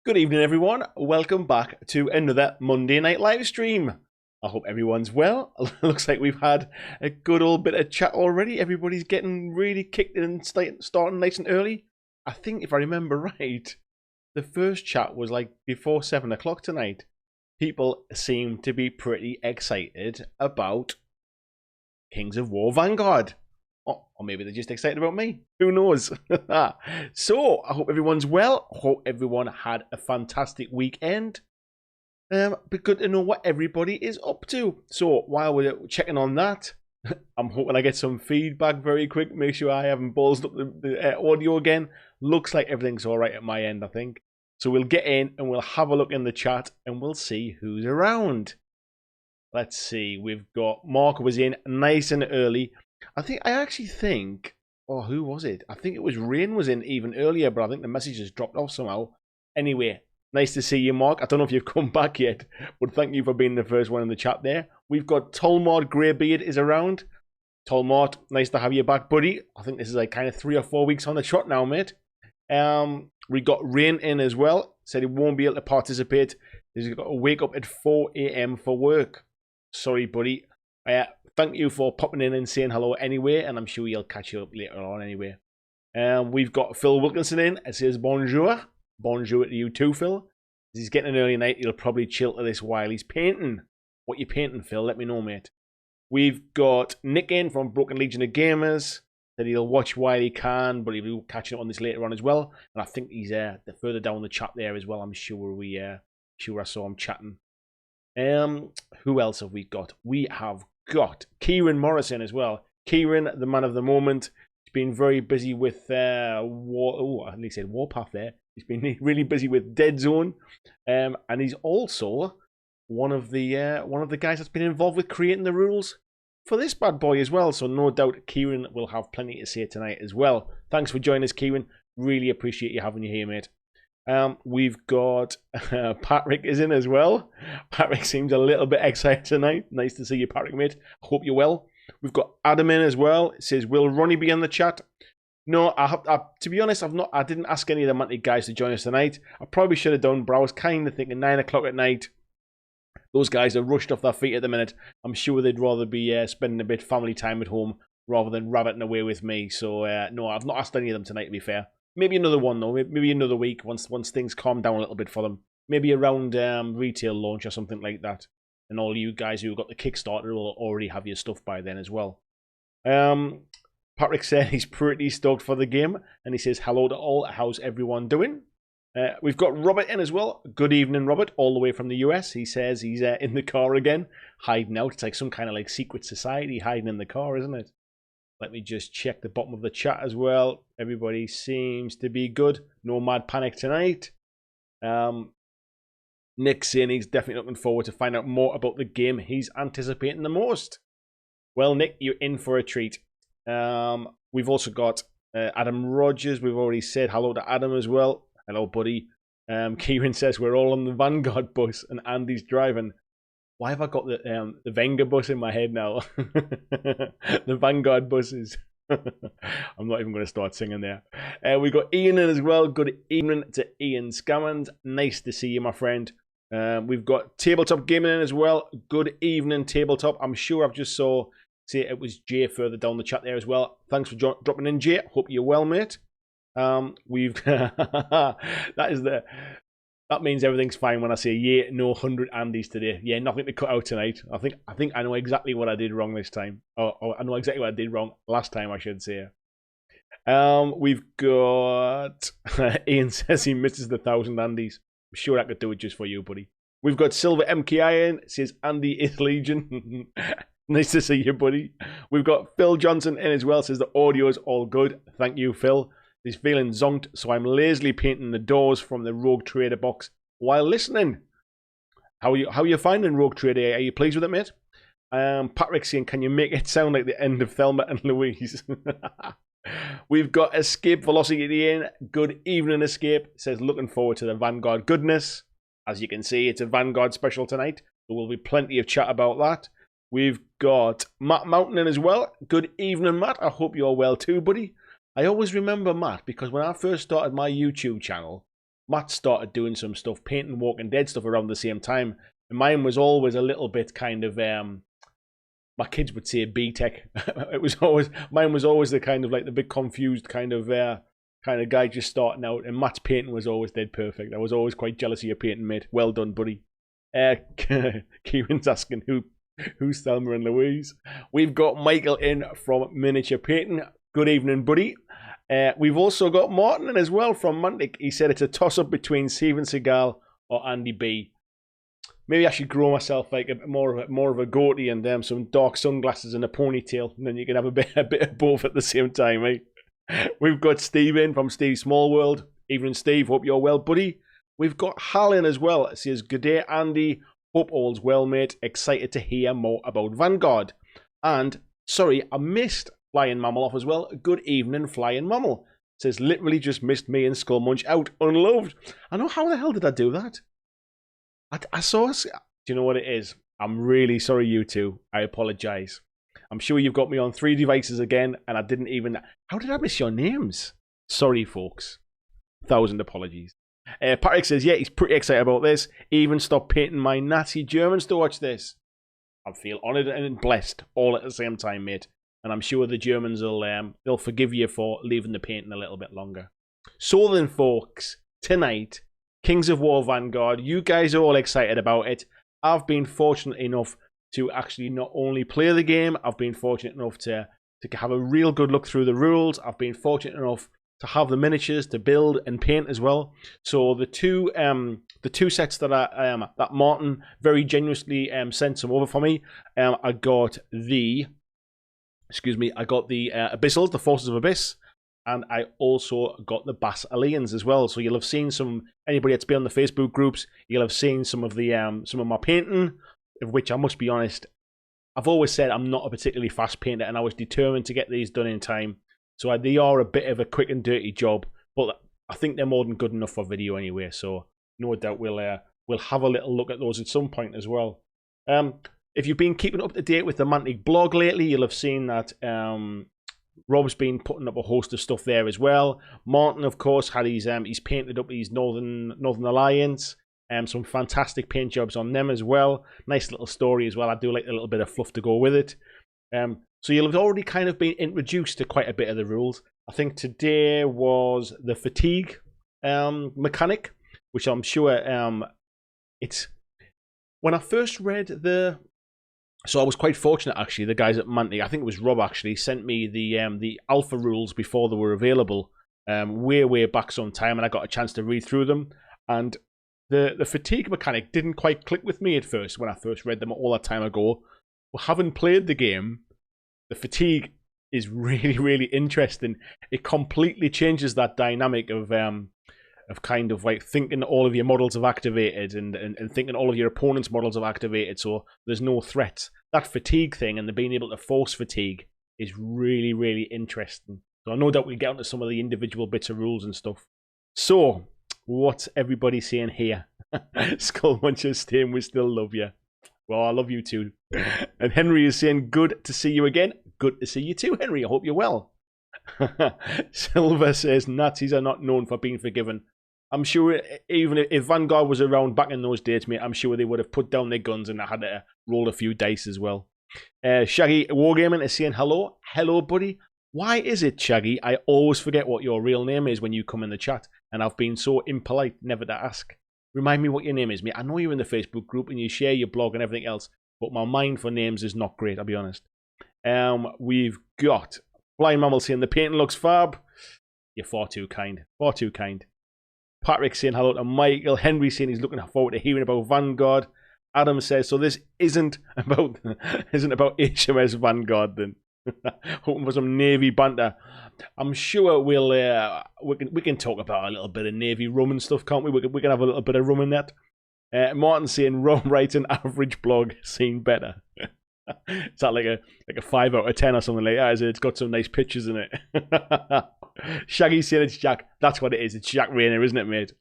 Good evening, everyone. Welcome back to another Monday night live stream. I hope everyone's well. Looks like we've had a good old bit of chat already. Everybody's getting really kicked in and starting nice and early. I think, if I remember right, the first chat was like before 7 o'clock tonight. People seem to be pretty excited about Kings of War Vanguard. Oh, or maybe they're just excited about me. Who knows? So, I hope everyone's well. Hope everyone had a fantastic weekend. But good to know what everybody is up to. So, while we're checking on that, I'm hoping I get some feedback very quick. Make sure I haven't ballsed up the audio again. Looks like everything's alright at my end, I think. So, we'll get in and we'll have a look in the chat and we'll see who's around. Let's see. We've got Mark was in nice and early. I actually think, oh, who was it? I think it was Rain was in even earlier, but I think the message has dropped off somehow. Anyway, nice to see you, Mark. I don't know if you've come back yet, but thank you for being the first one in the chat there. We've got Tolmard Greybeard is around. Tolmard, nice to have you back, buddy. I think this is like kind of 3 or 4 weeks on the trot now, mate. We got Rain in as well. Said he won't be able to participate. He's got to wake up at 4 a.m. for work. Sorry, buddy. Thank you for popping in and saying hello anyway, and I'm sure he'll catch you up later on anyway. We've got Phil Wilkinson in. It says bonjour. Bonjour to you too, Phil. He's getting an early night. He'll probably chill to this while he's painting. What you painting, Phil? Let me know, mate. We've got Nick in from Broken Legion of Gamers. That he'll watch while he can, but he'll be catching up on this later on as well. And I think he's further down the chat there as well. I'm sure I saw him chatting. Who else have we got? We have got Kieran Morrison as well. Kieran, the man of the moment. He's been very busy with Warpath there. He's been really busy with Dead Zone, and he's also one of the guys that's been involved with creating the rules for this bad boy as well. So no doubt Kieran will have plenty to say tonight as well. Thanks for joining us, Kieran. Really appreciate you having you here, mate. We've got Patrick is in as well. Patrick seems a little bit excited tonight. Nice to see you, Patrick, mate. Hope you're well. We've got Adam in as well. It says, will Ronnie be in the chat? No, to be honest, I didn't ask any of the Mantic guys to join us tonight. I probably should have done, but I was kind of thinking 9 o'clock at night. Those guys are rushed off their feet at the minute. I'm sure they'd rather be spending a bit of family time at home rather than rabbiting away with me. So, no, I've not asked any of them tonight, to be fair. Maybe another one, though. Maybe another week once things calm down a little bit for them. Maybe around retail launch or something like that. And all you guys who got the Kickstarter will already have your stuff by then as well. Patrick said he's pretty stoked for the game. And he says, hello to all. How's everyone doing? We've got Robert in as well. Good evening, Robert, all the way from the US. He says he's in the car again, hiding out. It's like some kind of like secret society hiding in the car, isn't it? Let me just check the bottom of the chat as well. Everybody seems to be good. No mad panic tonight. Nick's saying he's definitely looking forward to find out more about the game he's anticipating the most. Well, Nick, you're in for a treat. We've also got Adam Rogers. We've already said hello to Adam as well. Hello, buddy. Kieran says we're all on the Vanguard bus and Andy's driving. Why have I got the Vanguard bus in my head now? The Vanguard buses. I'm not even going to start singing there. We got Ian in as well. Good evening to Ian Scammons. Nice to see you, my friend. We've got Tabletop Gaming in as well. Good evening, Tabletop. I'm sure I've just see it was Jay further down the chat there as well. Thanks for dropping in, Jay. Hope you're well, mate. We've That means everything's fine when I say, yeah, no 100 Andys today. Yeah, nothing to cut out tonight. I think I know exactly what I did wrong this time. Oh, I know exactly what I did wrong last time, I should say. We've got... Ian says he misses the 1,000 Andys. I'm sure I could do it just for you, buddy. We've got Silver MKI in. It says, Andy is Legion. Nice to see you, buddy. We've got Phil Johnson in as well. Says the audio's all good. Thank you, Phil. He's feeling zonked, so I'm lazily painting the doors from the Rogue Trader box while listening. How are you finding Rogue Trader? Are you pleased with it, mate? Patrick saying, can you make it sound like the end of Thelma and Louise? We've got Escape Velocity in. Good evening, Escape. Says, looking forward to the Vanguard goodness. As you can see, it's a Vanguard special tonight. There will be plenty of chat about that. We've got Matt Mountain in as well. Good evening, Matt. I hope you're well too, buddy. I always remember Matt because when I first started my YouTube channel, Matt started doing some stuff, painting Walking Dead stuff around the same time. And mine was always a little bit kind of, my kids would say B-Tech. Mine was always the kind of like the big confused kind of guy just starting out. And Matt's painting was always dead perfect. I was always quite jealous of your painting, mate. Well done, buddy. Kieran's asking who's Thelma and Louise. We've got Michael in from Miniature Painting. Good evening, buddy. We've also got Martin in as well from Mantic. He said it's a toss-up between Steven Seagal or Andy B. Maybe I should grow myself like more of a goatee and some dark sunglasses and a ponytail, and then you can have a bit of both at the same time, eh? We've got Steve in from Steve Small World. Evening, Steve. Hope you're well, buddy. We've got Hal in as well. It says, good day, Andy. Hope all's well, mate. Excited to hear more about Vanguard. And, sorry, I missed Flying Mammal off as well. Good evening, Flying Mammal. It says, literally just missed me and Skull Munch out. Unloved. I know, how the hell did I do that? I saw us. Do you know what it is? I'm really sorry, you two. I apologise. I'm sure you've got me on 3 devices again, and I didn't even... How did I miss your names? Sorry, folks. 1,000 apologies. Patrick says, yeah, he's pretty excited about this. Even stopped painting my Nazi Germans to watch this. I feel honoured and blessed all at the same time, mate. And I'm sure the Germans will they'll forgive you for leaving the painting a little bit longer. So then, folks, tonight, Kings of War Vanguard, you guys are all excited about it. I've been fortunate enough to actually not only play the game, I've been fortunate enough to have a real good look through the rules. I've been fortunate enough to have the miniatures to build and paint as well. So the two sets that that Martin very generously sent some over for me. I got the Abyssals, the Forces of Abyss, and I also got the Basileans as well. So you'll have seen anybody that's been on the Facebook groups, you'll have seen some of my painting, of which I must be honest, I've always said I'm not a particularly fast painter, and I was determined to get these done in time. So they are a bit of a quick and dirty job, but I think they're more than good enough for video anyway. So no doubt we'll have a little look at those at some point as well. If you've been keeping up to date with the Mantic blog lately, you'll have seen that Rob's been putting up a host of stuff there as well. Martin, of course, had he's painted up his Northern Alliance. Some fantastic paint jobs on them as well. Nice little story as well. I do like a little bit of fluff to go with it. So you'll have already kind of been introduced to quite a bit of the rules. I think today was the fatigue mechanic, which I'm sure it's... When I first read the... So I was quite fortunate, actually. The guys at Mantic, I think it was Rob, actually, sent me the alpha rules before they were available way back some time, and I got a chance to read through them. And the fatigue mechanic didn't quite click with me at first when I first read them all that time ago. But having played the game, the fatigue is really, really interesting. It completely changes that dynamic of kind of like thinking all of your models have activated and thinking all of your opponent's models have activated, so there's no threats. That fatigue thing and the being able to force fatigue is really, really interesting. So I no doubt we'll get onto some of the individual bits of rules and stuff. So, what's everybody saying here? Skull Munchers staying, we still love you. Well, I love you too. And Henry is saying, good to see you again. Good to see you too, Henry. I hope you're well. Silver says, Nazis are not known for being forgiven. I'm sure even if Vanguard was around back in those days, mate, I'm sure they would have put down their guns and had to roll a few dice as well. Shaggy Wargaming is saying, hello. Hello, buddy. Why is it, Shaggy, I always forget what your real name is when you come in the chat, and I've been so impolite never to ask. Remind me what your name is, mate. I know you're in the Facebook group and you share your blog and everything else, but my mind for names is not great, I'll be honest. We've got Flying Mammal saying the painting looks fab. You're far too kind. Far too kind. Patrick saying hello to Michael. Henry saying he's looking forward to hearing about Vanguard. Adam says, so this isn't about HMS Vanguard then. Hoping for some Navy banter. I'm sure we can talk about a little bit of Navy rum and stuff, can't we? We can have a little bit of rum in that. Martin saying Rum writes an average blog, seen better. Is that like a 5 out of 10 or something like that? Is it? It's got some nice pictures in it. Shaggy saying it's Jack. That's what it is. It's Jack Rayner, isn't it, mate?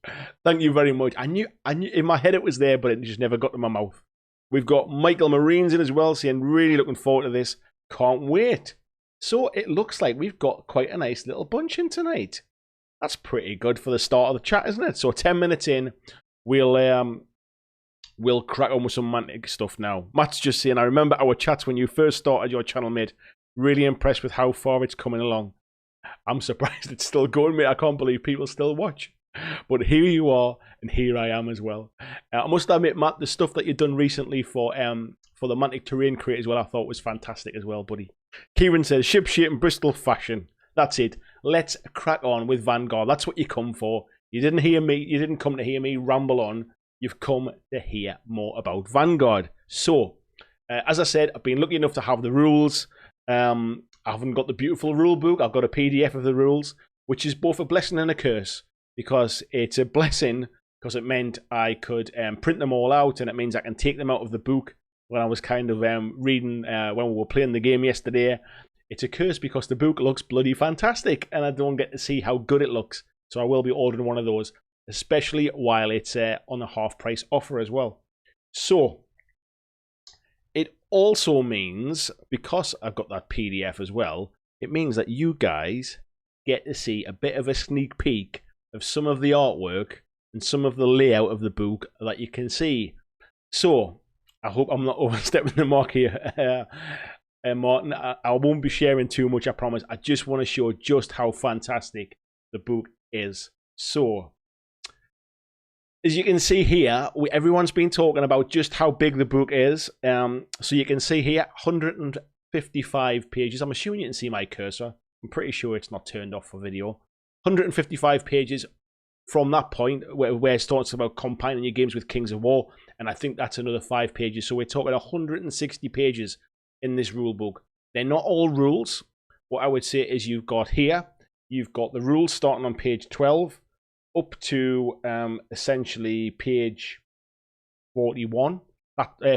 Thank you very much. I knew in my head it was there, but it just never got to my mouth. We've got Michael Marines in as well, saying really looking forward to this. Can't wait. So it looks like we've got quite a nice little bunch in tonight. That's pretty good for the start of the chat, isn't it? So 10 minutes in, we'll crack on with some Mantic stuff now. Matt's just saying, I remember our chats when you first started your channel, mate. Really impressed with how far it's coming along. I'm surprised it's still going, mate. I can't believe people still watch. But here you are, and here I am as well. I must admit, Matt, the stuff that you've done recently for the Mantic Terrain Crate as well, I thought was fantastic as well, buddy. Kieran says, ship shape in Bristol fashion. That's it. Let's crack on with Vanguard. That's what you come for. You didn't hear me. You didn't come to hear me ramble on. You've come to hear more about Vanguard. So, as I said, I've been lucky enough to have the rules. I haven't got the beautiful rule book. I've got a PDF of the rules, which is both a blessing and a curse, because it's a blessing because it meant I could print them all out, and it means I can take them out of the book when I was kind of reading when we were playing the game yesterday. It's a curse because the book looks bloody fantastic, and I don't get to see how good it looks. So I will be ordering one of those, especially while it's on a half-price offer as well. So it also means, because I've got that PDF as well, it means that you guys get to see a bit of a sneak peek of some of the artwork and some of the layout of the book that you can see. So I hope I'm not overstepping the mark here, Martin. I won't be sharing too much, I promise. I just want to show just how fantastic the book is. So, as you can see here, everyone's been talking about just how big the book is. So you can see here, 155 pages. I'm assuming you can see my cursor. I'm pretty sure it's not turned off for video. 155 pages from that point where it starts about combining your games with Kings of War. And I think that's another 5 pages. So we're talking 160 pages in this rule book. They're not all rules. What I would say is you've got here, you've got the rules starting on page 12 up to essentially page 41,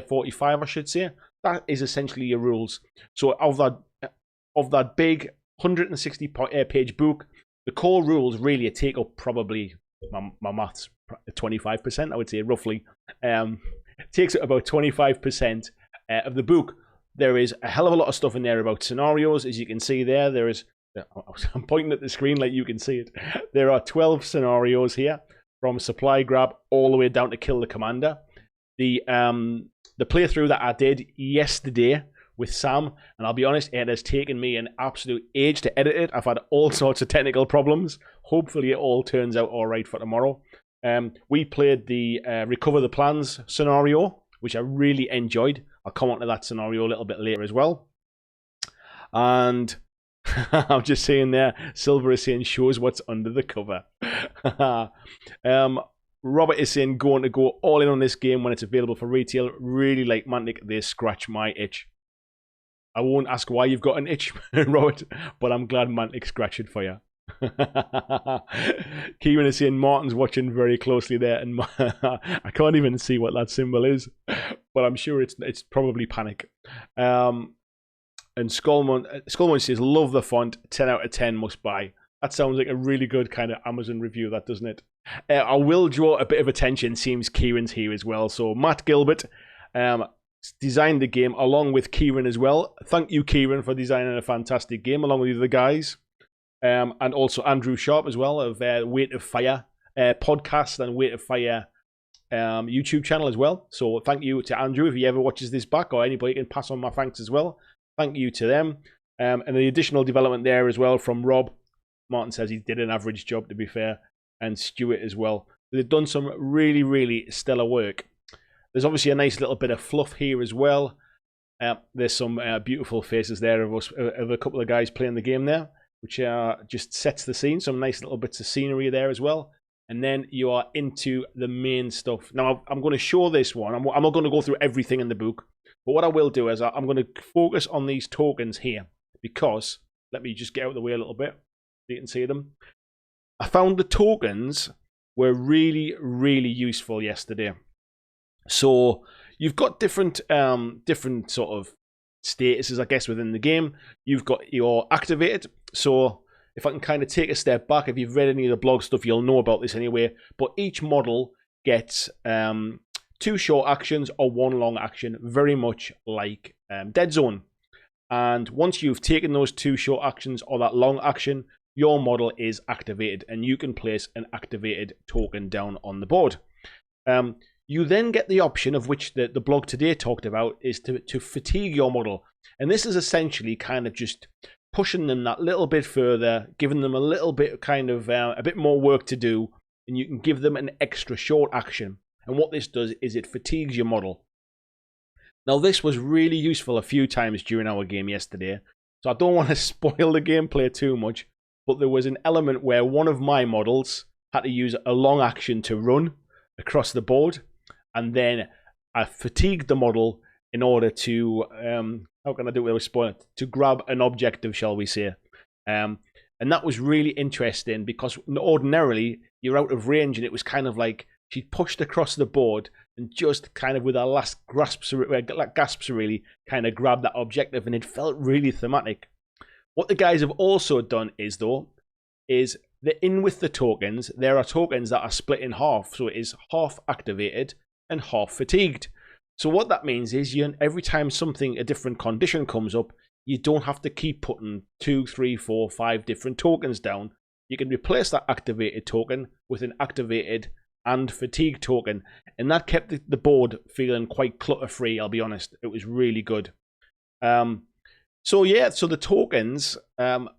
45 I should say. That is essentially your rules. So of that big 160 page book, the core rules really take up probably, my maths, 25%, I would say roughly. Takes up about 25% of the book. There is a hell of a lot of stuff in there about scenarios. As you can see there, I'm pointing at the screen like you can see it. There are 12 scenarios here, from supply grab all the way down to kill the commander. The playthrough that I did yesterday with Sam, and I'll be honest, it has taken me an absolute age to edit it. I've had all sorts of technical problems. Hopefully it all turns out all right for tomorrow. We played the Recover the Plans scenario, which I really enjoyed. I'll come on to that scenario a little bit later as well. And I'm just saying there, Silver is saying shows what's under the cover. Robert is saying going to go all in on this game when it's available for retail. Really like Mantic, they scratch my itch. I won't ask why you've got an itch, Robert, but I'm glad Mantic scratched it for you. Kieran is saying Martin's watching very closely there, and I can't even see what that symbol is, but I'm sure it's probably panic. And Skullman says love the font, 10 out of 10 must buy. That sounds like a really good kind of Amazon review, that doesn't it? I will draw a bit of attention. Seems Kieran's here as well. So Matt Gilbert designed the game along with Kieran as well. Thank you, Kieran, for designing a fantastic game along with the other guys. And also Andrew Sharp as well of Weight of Fire podcast and Weight of Fire YouTube channel as well. So thank you to Andrew. If he ever watches this back, or anybody can pass on my thanks as well. Thank you to them. And the additional development there as well from Rob. Martin says he did an average job, to be fair. And Stuart as well. They've done some really, really stellar work. There's obviously a nice little bit of fluff here as well. There's some beautiful faces there of a couple of guys playing the game there, which just sets the scene. Some nice little bits of scenery there as well. And then you are into the main stuff. Now, I'm going to show this one. I'm not going to go through everything in the book. But what I will do is I'm going to focus on these tokens here. Because, let me just get out of the way a little bit so you can see them. I found the tokens were really, really useful yesterday. So you've got different sort of statuses, I guess, within the game. You've got your activated. So if I can kind of take a step back, if you've read any of the blog stuff, you'll know about this anyway. But each model gets 2 short actions or 1 long action, very much like Dead Zone. And once you've taken those 2 short actions or that long action, your model is activated, and you can place an activated token down on the board. You then get the option, of which the blog today talked about, is to fatigue your model. And this is essentially kind of just pushing them that little bit further, giving them a little bit kind of a bit more work to do, and you can give them an extra short action. And what this does is it fatigues your model. Now, this was really useful a few times during our game yesterday, so I don't want to spoil the gameplay too much, but there was an element where one of my models had to use a long action to run across the board, and then I fatigued the model in order to, how can I do it without spoiling it? To grab an objective, shall we say. And that was really interesting because ordinarily you're out of range, and it was kind of like she pushed across the board and just kind of with her last gasps really kind of grabbed that objective, and it felt really thematic. What the guys have also done is they're in with the tokens. There are tokens that are split in half, so it is half activated and half fatigued. So what that means is every time a different condition comes up, you don't have to keep putting 2, 3, 4, 5 different tokens down. You can replace that activated token with an activated and fatigue token, and that kept the board feeling quite clutter-free, I'll be honest. It was really good. So the tokens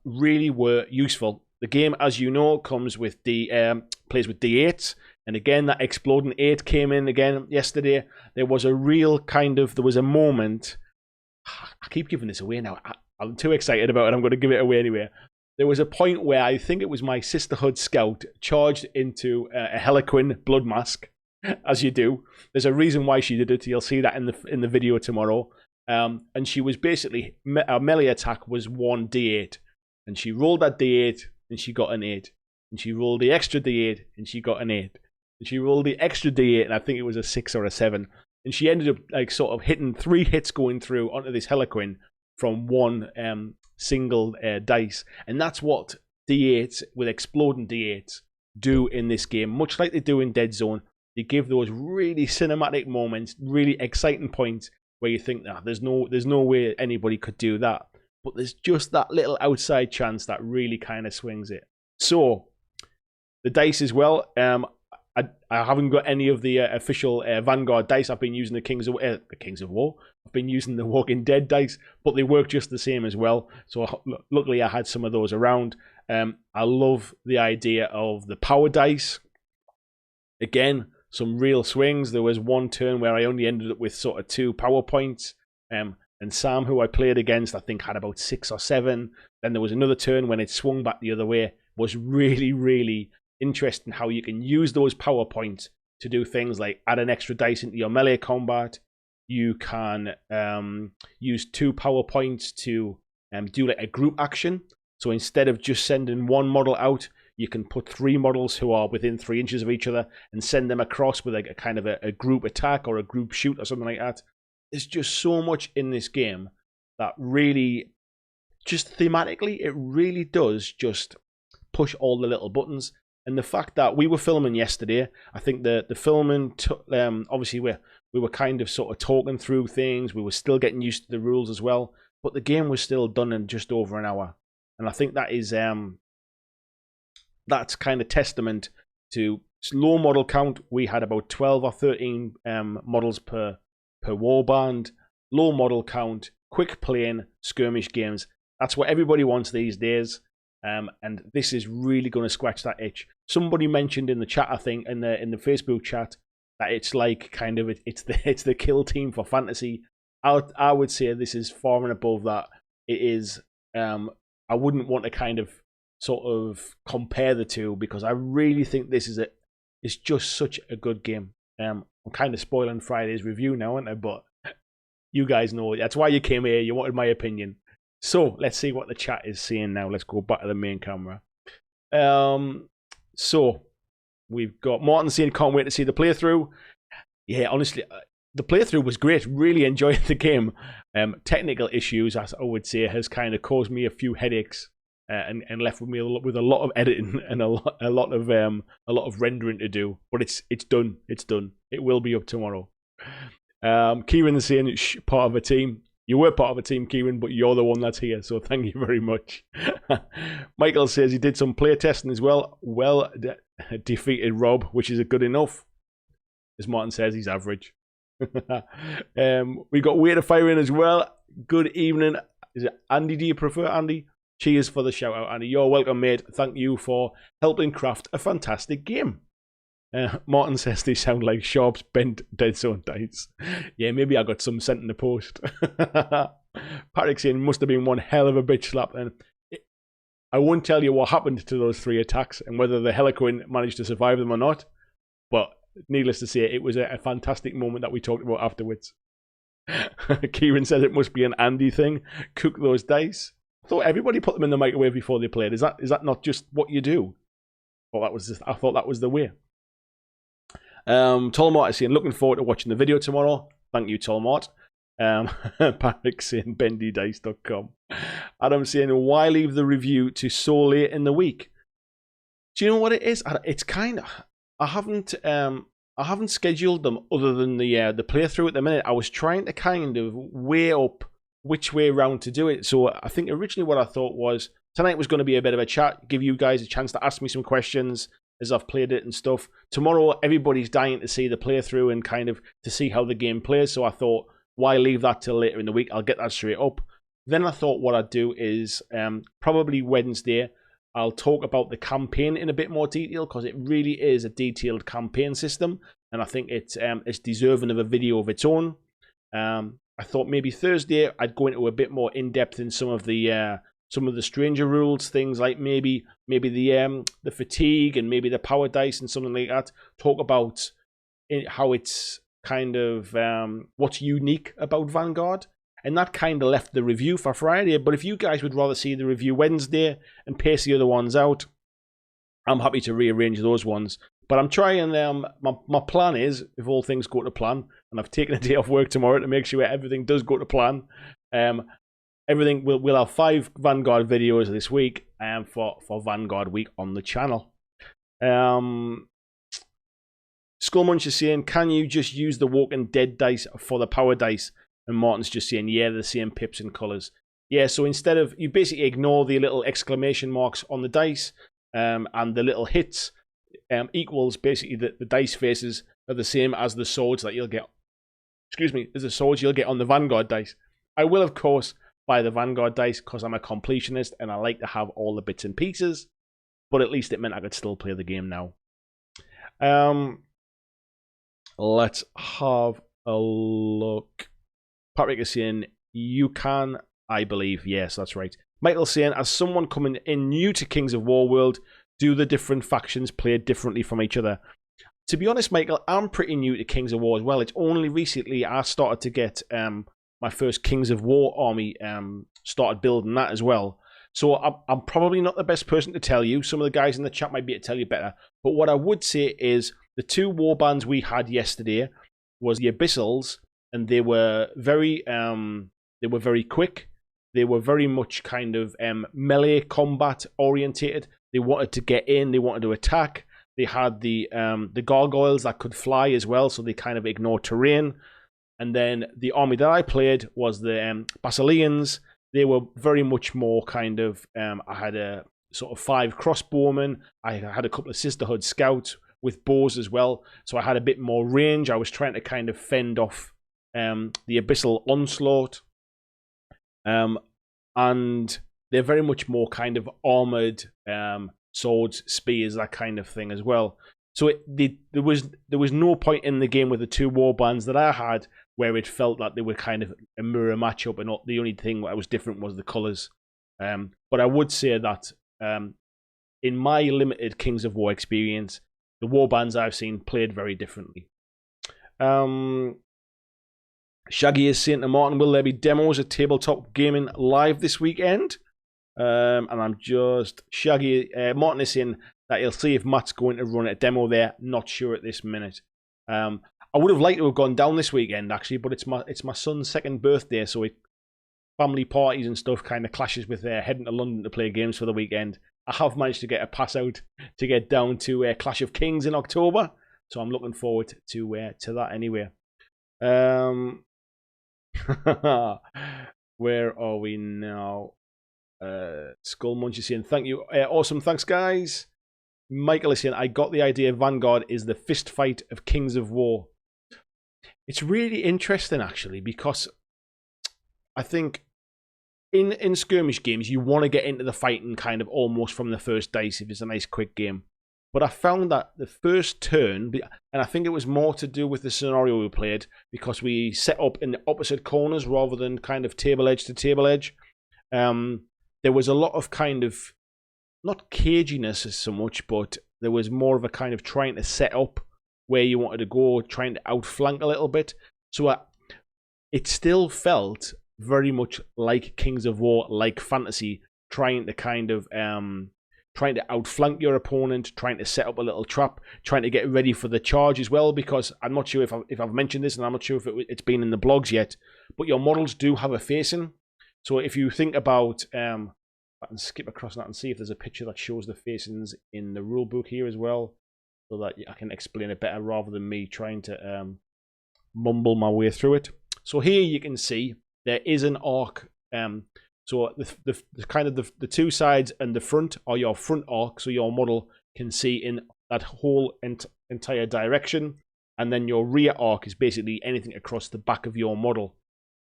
really were useful. The game, as you know, plays with D8, and again, that exploding 8 came in again yesterday. There was a moment. I keep giving this away now. I'm too excited about it. I'm going to give it away anyway. There was a point where I think it was my Sisterhood Scout charged into a Harlequin blood mask, as you do. There's a reason why she did it. You'll see that in the video tomorrow. And she was basically, our melee attack was 1d8, and she rolled that d8 and she got an 8, and she rolled the extra d8 and she got an 8, and she rolled the extra d8 and I think it was a 6 or a 7, and she ended up like sort of hitting 3 hits going through onto this Harlequin from one single dice. And that's what d8s with exploding d8s do in this game, much like they do in Dead Zone. They give those really cinematic moments, really exciting points where you think, there's no way anybody could do that. But there's just that little outside chance that really kind of swings it. So, the dice as well. I haven't got any of the official Vanguard dice. I've been using the Kings of War. I've been using the Walking Dead dice, but they work just the same as well. So, luckily I had some of those around. I love the idea of the power dice. Again, some real swings. There was one turn where I only ended up with sort of 2 power points. And Sam, who I played against, I think had about 6 or 7. Then there was another turn when it swung back the other way. It was really, really interesting how you can use those power points to do things like add an extra dice into your melee combat. You can use 2 power points to do like a group action. So instead of just sending one model out, you can put 3 models who are within 3 inches of each other and send them across with a kind of a group attack or a group shoot or something like that. There's just so much in this game that really, just thematically, it really does just push all the little buttons. And the fact that we were filming yesterday, I think the filming, obviously we were kind of sort of talking through things. We were still getting used to the rules as well. But the game was still done in just over an hour. And I think that is, that's kind of testament to low model count. We had about 12 or 13 models per warband, low model count, quick playing skirmish games. That's what everybody wants these days, and this is really going to scratch that itch. Somebody mentioned in the chat, I think, in the Facebook chat, that it's like kind of it's the kill team for fantasy. I would say this is far and above that. It is. I wouldn't want to kind of sort of compare the two because I really think this is it's just such a good game. I'm kind of spoiling Friday's review now, aren't I? But you guys know that's why you came here. You wanted my opinion. So let's see what the chat is saying now. Let's go back to the main camera. So we've got Martin saying, can't wait to see the playthrough. Yeah, honestly, the playthrough was great. Really enjoyed the game. Technical issues, as I would say, has kind of caused me a few headaches. And left with me with a lot of editing and a lot of rendering to do, but it's done. It's done. It will be up tomorrow. Kieran is saying it's part of a team. You were part of a team, Kieran, but you're the one that's here, so thank you very much. Michael says he did some play testing as well. Well, defeated Rob, which is good enough. As Martin says, he's average. We got Way to Fire in as well. Good evening. Is it Andy? Do you prefer Andy? Cheers for the shout out, Andy. You're welcome, mate. Thank you for helping craft a fantastic game. Martin says they sound like Sharp's bent Dead Zone dice. Yeah, maybe I got some sent in the post. Patrick saying must have been one hell of a bitch slap then. I won't tell you what happened to those 3 attacks and whether the Helicoin managed to survive them or not, but needless to say, it was a fantastic moment that we talked about afterwards. Kieran says it must be an Andy thing. Cook those dice. I thought everybody put them in the microwave before they played. Is that not just what you do? I thought that was the way. Tolmart is saying, looking forward to watching the video tomorrow. Thank you, Tolmart. Patrick saying, bendydice.com. Adam saying, why leave the review to so late in the week? Do you know what it is? It's kind of, I haven't scheduled them other than the playthrough at the minute. I was trying to kind of weigh up which way round to do it. So I think originally what I thought was tonight was going to be a bit of a chat, give you guys a chance to ask me some questions as I've played it and stuff. Tomorrow, everybody's dying to see the playthrough and kind of to see how the game plays. So I thought, why leave that till later in the week? I'll get that straight up. Then I thought what I'd do is probably Wednesday, I'll talk about the campaign in a bit more detail because it really is a detailed campaign system. And I think it's deserving of a video of its own. I thought maybe Thursday, I'd go into a bit more in-depth in some of the stranger rules, things like maybe the fatigue and maybe the power dice and something like that. Talk about how it's kind of what's unique about Vanguard, and that kind of left the review for Friday. But if you guys would rather see the review Wednesday and pace the other ones out, I'm happy to rearrange those ones. But I'm trying. My plan is, if all things go to plan, and I've taken a day off work tomorrow to make sure everything does go to plan. Everything we'll have 5 Vanguard videos this week for Vanguard week on the channel. Skullmunch is saying, can you just use the Walking Dead dice for the power dice? And Martin's just saying, yeah, they're the same pips and colours. Yeah, so instead of, you basically ignore the little exclamation marks on the dice and the little hits equals basically the dice faces are the same as the swords that you'll get. Excuse me, as the swords you'll get on the Vanguard dice. I will, of course, buy the Vanguard dice because I'm a completionist and I like to have all the bits and pieces, but at least it meant I could still play the game now. Let's have a look. Patrick is saying, you can, I believe. Yes, that's right. Michael saying, as someone coming in new to Kings of War World, do the different factions play differently from each other? To be honest, Michael, I'm pretty new to Kings of War as well. It's only recently I started to get my first Kings of War army, started building that as well. So I'm probably not the best person to tell you. Some of the guys in the chat might be able to tell you better. But what I would say is the 2 warbands we had yesterday was the Abyssals, and they were very quick. They were very much kind of melee combat orientated. They wanted to get in. They wanted to attack. They had the gargoyles that could fly as well, so they kind of ignored terrain. And then the army that I played was the Basileans. They were very much more kind of, I had a sort of 5 crossbowmen. I had a couple of Sisterhood scouts with bows as well. So I had a bit more range. I was trying to kind of fend off the Abyssal onslaught. And they're very much more kind of armored swords, spears, that kind of thing as well. So there was no point in the game with the 2 warbands that I had where it felt like they were kind of a mirror matchup, and the only thing that was different was the colours. But I would say that in my limited Kings of War experience, the warbands I've seen played very differently. Shaggy is saying to Martin, will there be demos of tabletop gaming live this weekend? And I'm just... Shaggy... Martin is saying that he'll see if Matt's going to run a demo there. Not sure at this minute. I would have liked to have gone down this weekend, actually, but it's my son's 2nd birthday, so family parties and stuff kind of clashes with heading to London to play games for the weekend. I have managed to get a pass out to get down to Clash of Kings in October, so I'm looking forward to that anyway. Where are we now? Skull Munch is saying, thank you. Awesome, thanks, guys. Michael is saying, I got the idea Vanguard is the fist fight of Kings of War. It's really interesting, actually, because I think in skirmish games, you want to get into the fighting kind of almost from the first dice if it's a nice quick game. But I found that the first turn, and I think it was more to do with the scenario we played, because we set up in the opposite corners rather than kind of table edge to table edge. There was a lot of kind of, not caginess as so much, but there was more of a kind of trying to set up where you wanted to go, trying to outflank a little bit. So it still felt very much like Kings of War, like fantasy, trying to kind of trying to outflank your opponent, trying to set up a little trap, trying to get ready for the charge as well, because I'm not sure if I've mentioned this, and I'm not sure if it's been in the blogs yet, but your models do have a facing. So if you think about, I can skip across that and see if there's a picture that shows the facings in the rulebook here as well, so that I can explain it better rather than me trying to mumble my way through it. So here you can see there is an arc. So the kind of the two sides and the front are your front arc, so your model can see in that whole entire direction, and then your rear arc is basically anything across the back of your model.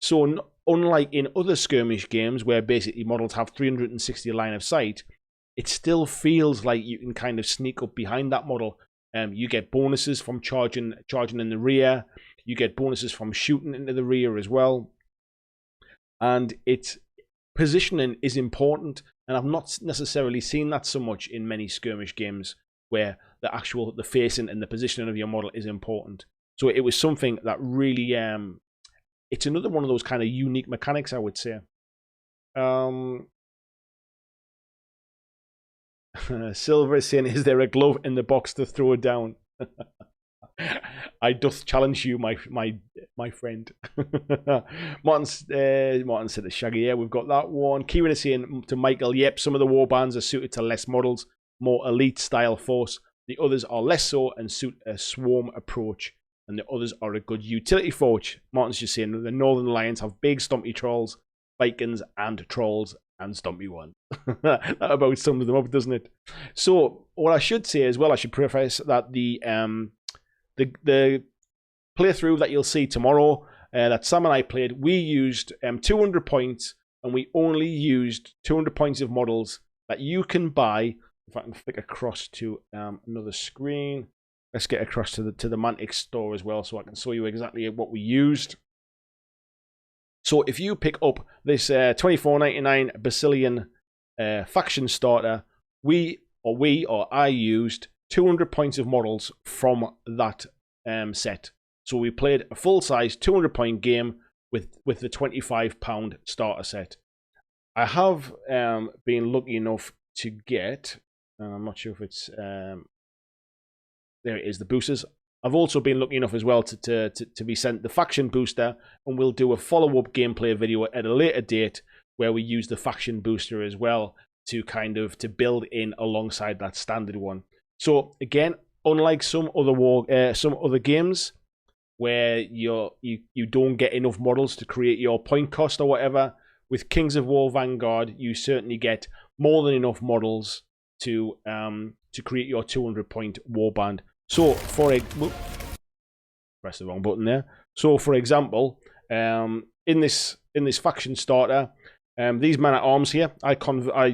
So unlike in other skirmish games where basically models have 360 line of sight, it still feels like you can kind of sneak up behind that model. You get bonuses from charging in the rear. You get bonuses from shooting into the rear as well. And positioning is important, and I've not necessarily seen that so much in many skirmish games where the facing and the positioning of your model is important. So it was something that really, it's another one of those kind of unique mechanics, I would say. Silver is saying, is there a glove in the box to throw down? I doth challenge you, my friend. Martin said the Shaggy, yeah, we've got that one. Kieran is saying to Michael, yep, some of the warbands are suited to less models, more elite style force. The others are less so and suit a swarm approach. And the others are a good utility forge. Martin's just saying the Northern Alliance have big stompy trolls, Vikings and trolls, and stompy one. That about sums them up, doesn't it? So what I should say as well, I should preface that the playthrough that you'll see tomorrow that Sam and I played, we used 200 points, and we only used 200 points of models that you can buy. If I can flick across to another screen. Let's get across to the Mantic store as well, so I can show you exactly what we used. So if you pick up this $24.99 Basilian faction starter, I used 200 points of models from that set. So we played a full-size 200-point game with the £25 starter set. I have been lucky enough to get, I'm not sure if it's... there it is, the boosters. I've also been lucky enough as well to be sent the faction booster, and we'll do a follow-up gameplay video at a later date where we use the faction booster as well to build in alongside that standard one. So again, unlike some other games where you don't get enough models to create your point cost or whatever, with Kings of War Vanguard you certainly get more than enough models to create your 200-point warband. So press the wrong button there. So for example, in this faction starter, these man at arms here, I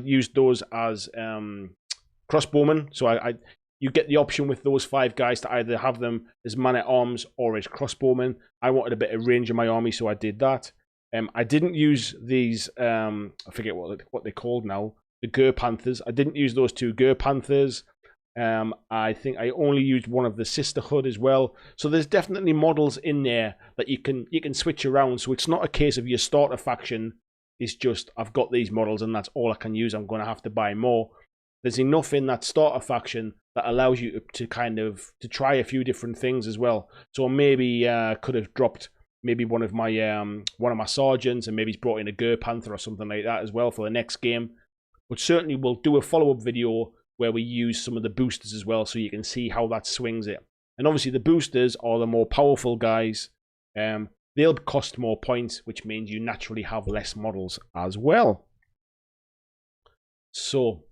used those as crossbowmen. So you get the option with those 5 guys to either have them as man at arms or as crossbowmen. I wanted a bit of range in my army, so I did that. I didn't use these. I forget what they're called now. The Gur Panthers. I didn't use those 2 Gur Panthers. I think I only used one of the Sisterhood as well. So there's definitely models in there that you can switch around. So it's not a case of your starter faction. It's just I've got these models and that's all I can use. I'm going to have to buy more. There's enough in that starter faction that allows you to try a few different things as well. So maybe could have dropped maybe one of my sergeants, and maybe he's brought in a Gur Panther or something like that as well for the next game. But certainly we'll do a follow-up video where we use some of the boosters as well, so you can see how that swings it. And obviously the boosters are the more powerful guys. they'll cost more points, which means you naturally have less models as well. So,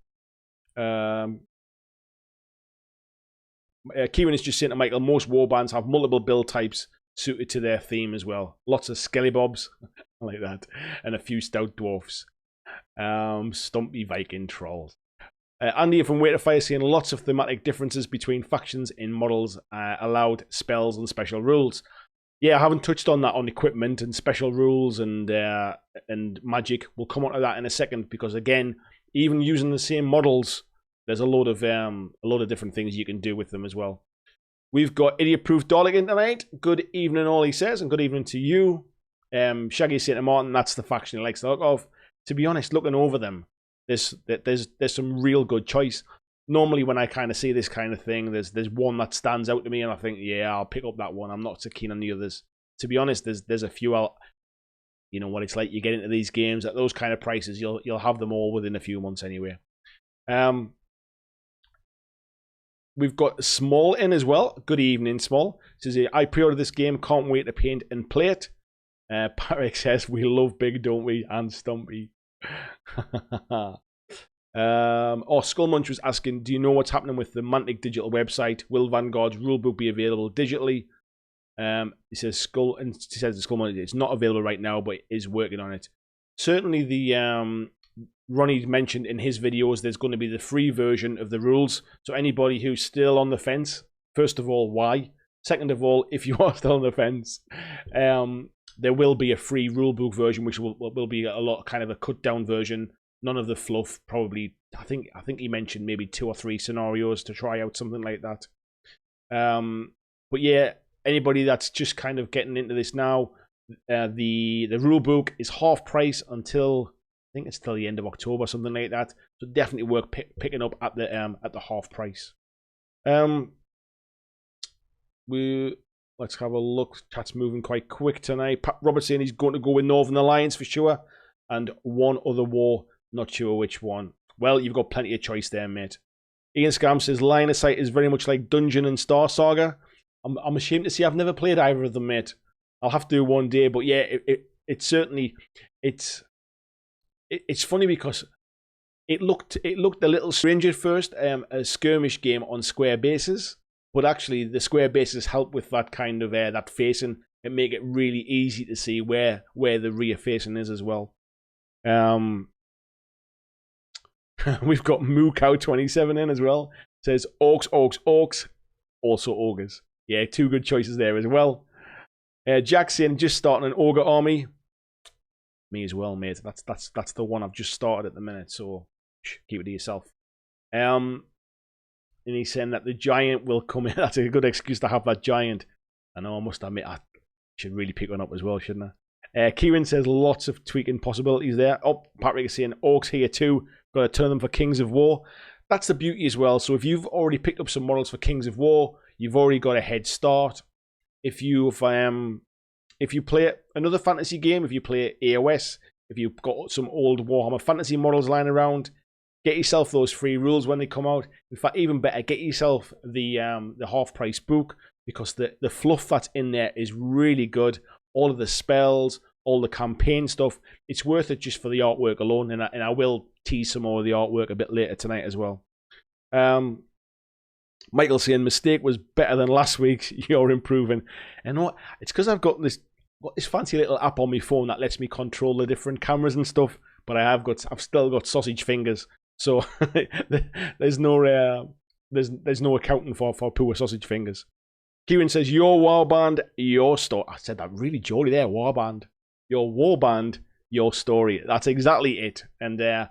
Kieran is just saying to Michael, most warbands have multiple build types suited to their theme as well. Lots of skellybobs, I like that, and a few stout dwarfs. Stumpy Viking trolls. Andy from Way to Fire saying lots of thematic differences between factions in models, allowed spells and special rules. Yeah, I haven't touched on that on equipment and special rules and magic. We'll come on to that in a second because again, even using the same models, there's a lot of different things you can do with them as well. We've got Idiot Proof Darligan tonight. Good evening, all he says, and good evening to you. Shaggy saying to Martin, that's the faction he likes to look of. To be honest, looking over them, there's some real good choice. Normally, when I kind of see this kind of thing, there's one that stands out to me, and I think, yeah, I'll pick up that one. I'm not so keen on the others. To be honest, there's a few out. You know what it's like. You get into these games at those kind of prices, you'll have them all within a few months anyway. We've got Small in as well. Good evening, Small. Says I pre-ordered this game. Can't wait to paint and play it. Patrick says we love big, don't we? And Stumpy. Skullmunch was asking, do you know what's happening with the Mantic digital website? Will Vanguard's rulebook be available digitally? He says Skullmunch, it's not available right now, but is working on it. Certainly the Ronnie mentioned in his videos there's going to be the free version of the rules. So anybody who's still on the fence, first of all, why? Second of all, if you are still on the fence, there will be a free rulebook version, which will be a lot kind of a cut down version. None of the fluff, probably. I think he mentioned maybe 2 or 3 scenarios to try out, something like that. But yeah, anybody that's just kind of getting into this now, the rulebook is half price until I think it's till the end of October, something like that. So definitely worth picking up at the half price. Let's have a look. Chat's moving quite quick tonight. Pat Roberts saying he's going to go with Northern Alliance for sure, and one other war. Not sure which one. Well, you've got plenty of choice there, mate. Ian Scam says Line of Sight is very much like Dungeon and Star Saga. I'm ashamed to say I've never played either of them, mate. I'll have to do one day, but yeah, it certainly it's funny because it looked a little strange at first, a skirmish game on square bases, but actually the square bases help with that kind of that facing and make it really easy to see where the rear facing is as well. We've got Moo Cow 27 in as well. Says orcs, also ogres. Yeah, 2 good choices there as well. Jack saying just starting an ogre army. Me as well, mate. That's the one I've just started at the minute, so keep it to yourself. And he's saying that the giant will come in. That's a good excuse to have that giant. I know, I must admit, I should really pick one up as well, shouldn't I? Kieran says lots of tweaking possibilities there. Oh, Patrick is saying orcs here too. Got to turn them for Kings of War. That's the beauty as well. So if you've already picked up some models for Kings of War, you've already got a head start. If you play another fantasy game, if you play AOS, if you've got some old Warhammer Fantasy models lying around, get yourself those free rules when they come out. In fact, even better, get yourself the half-price book, because the fluff that's in there is really good. All of the spells, all the campaign stuff, it's worth it just for the artwork alone, and I will tease some more of the artwork a bit later tonight as well. Michael saying mistake was better than last week's. You're improving. And what? It's because I've got this fancy little app on my phone that lets me control the different cameras and stuff. But I've still got sausage fingers, so there's no accounting for poor sausage fingers. Kieran says your warband, your story. I said that really jolly there. Warband, your warband, your story. That's exactly it. And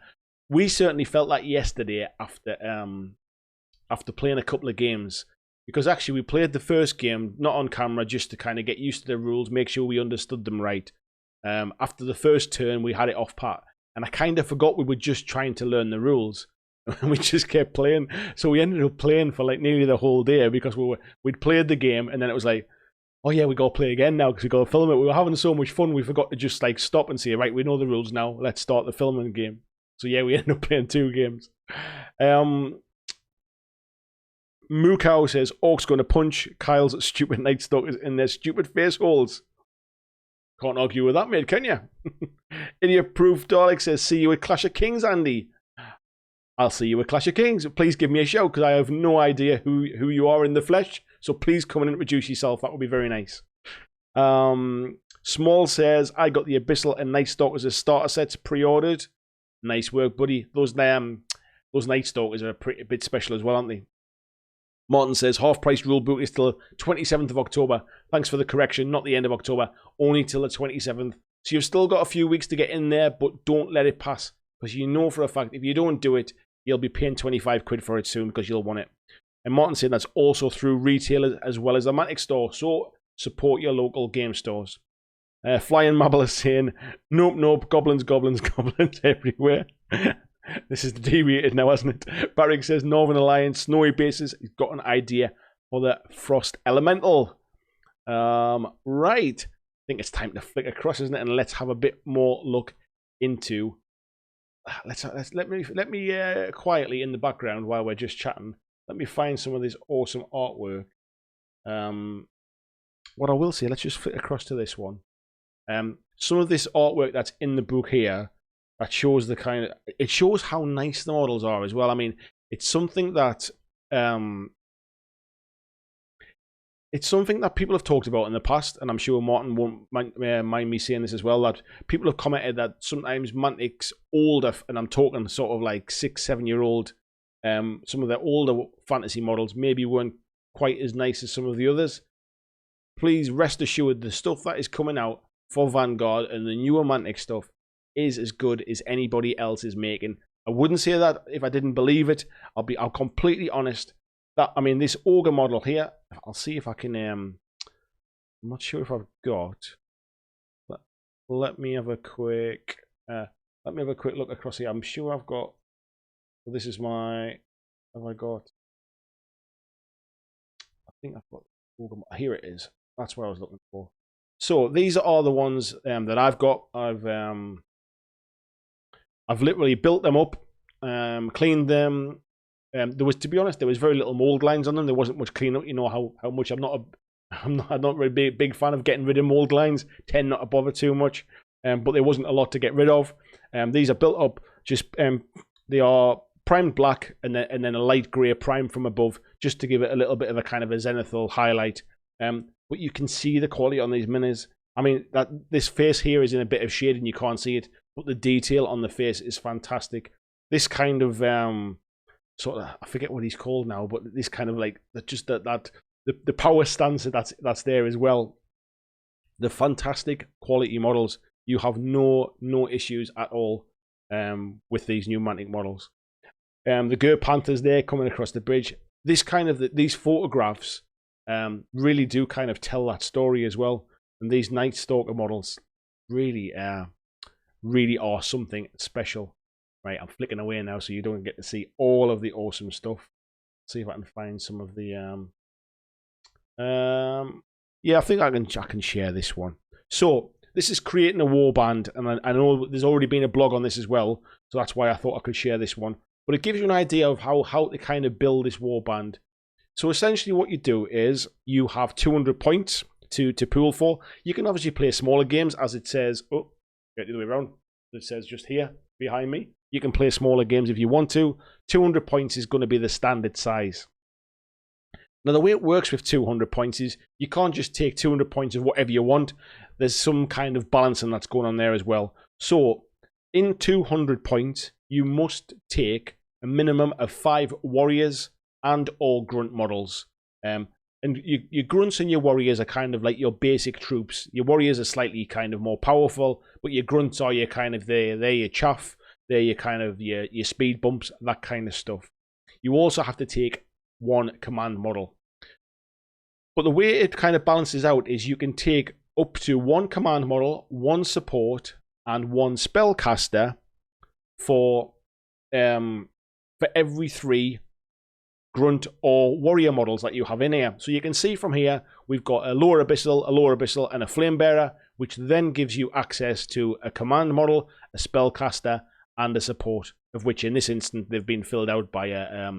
we certainly felt that yesterday after playing a couple of games, because actually we played the first game not on camera just to kind of get used to the rules, make sure we understood them right. After the first turn, we had it off pat, and I kind of forgot we were just trying to learn the rules, and we just kept playing. So we ended up playing for like nearly the whole day because we'd played the game, and then it was like, oh yeah, we got to play again now because we got to film it. We were having so much fun, we forgot to just like stop and say, right, we know the rules now. Let's start the filming game. So yeah, we ended up playing 2 games. Mookow says orcs going to punch Kyle's stupid night stalkers in their stupid face holes. Can't argue with that, mate, can you? Idiot Proof Dalek says, see you at Clash of Kings, Andy. I'll see you at Clash of Kings. Please give me a shout, because I have no idea who you are in the flesh. So please come and introduce yourself. That would be very nice. Small says, I got the Abyssal and Night Stalkers as starter sets pre-ordered. Nice work, buddy. Those Night Stalkers are a bit special as well, aren't they? Martin says, half-price rulebook is till 27th of October. Thanks for the correction. Not the end of October. Only till the 27th. So you've still got a few weeks to get in there, but don't let it pass. Because you know for a fact, if you don't do it, you'll be paying 25 quid for it soon because you'll want it. And Martin said that's also through retailers as well as the Mantic store. So support your local game stores. Flying Mabel is saying, nope, goblins everywhere. This is deviated now, hasn't it? Barrick says, Northern Alliance, snowy bases. He's got an idea for the Frost Elemental. Right. I think it's time to flick across, isn't it? And let's have a bit more look into... Let me quietly in the background while we're just chatting. Let me find some of this awesome artwork. What I will say, let's just flick across to this one. Some of this artwork that's in the book here, that shows it shows how nice the models are as well. I mean, it's something that people have talked about in the past, and I'm sure Martin won't mind me saying this as well, that people have commented that sometimes Mantic's older, and I'm talking sort of like 6-7 year old, some of the older fantasy models maybe weren't quite as nice as some of the others. Please rest assured the stuff that is coming out for Vanguard and the newer Mantic stuff is as good as anybody else is making. I wouldn't say that if I didn't believe it. I'll completely honest. That, I mean, this Ogre model here, I'll see if I can, I'm not sure if I've got, let me have a quick look across here. I'm sure I've got, well, this is my, have I got, I think I've got Ogre, here it is. That's what I was looking for. So these are the ones that I've got. I've literally built them up, cleaned them. To be honest, there was very little mold lines on them. There wasn't much cleanup. You know how much I'm not really big fan of getting rid of mold lines. Tend not to bother too much. But there wasn't a lot to get rid of. These are built up. They are primed black and then a light grey prime from above, just to give it a little bit of a kind of a zenithal highlight. But you can see the quality on these minis. I mean, this face here is in a bit of shade and you can't see it, but the detail on the face is fantastic. This kind of sort of, I forget what he's called now, but this kind of like the power stance that's there as well. The fantastic quality models. You have no issues at all with these new Mantic models. The Ger Panthers there coming across the bridge. These photographs really do kind of tell that story as well. And these Night Stalker models really are something special. Right, I'm flicking away now so you don't get to see all of the awesome stuff. See if I can find some of the yeah, I think I can share this one. So this is creating a warband, and I know there's already been a blog on this as well, so that's why I thought I could share this one. But it gives you an idea of how to kind of build this warband. So essentially what you do is you have 200 points to pool for. You can obviously play smaller games, as it says, oh, get the other way around. It says just here behind me. You can play smaller games if you want to. 200 points is going to be the standard size. Now, the way it works with 200 points is you can't just take 200 points of whatever you want. There's some kind of balancing that's going on there as well. So, in 200 points, you must take a minimum of 5 warriors and all grunt models. And your grunts and your warriors are kind of like your basic troops. Your warriors are slightly kind of more powerful, but your grunts are your kind of they're your chaff. They're your kind of your speed bumps, that kind of stuff. You also have to take 1 command model. But the way it kind of balances out is you can take up to 1 command model, 1 support, and 1 spellcaster for every 3 grunt or warrior models that you have in here. So you can see from here, we've got a lower abyssal, and a flame bearer, which then gives you access to a command model, a spellcaster, and a support, of which in this instance they've been filled out by a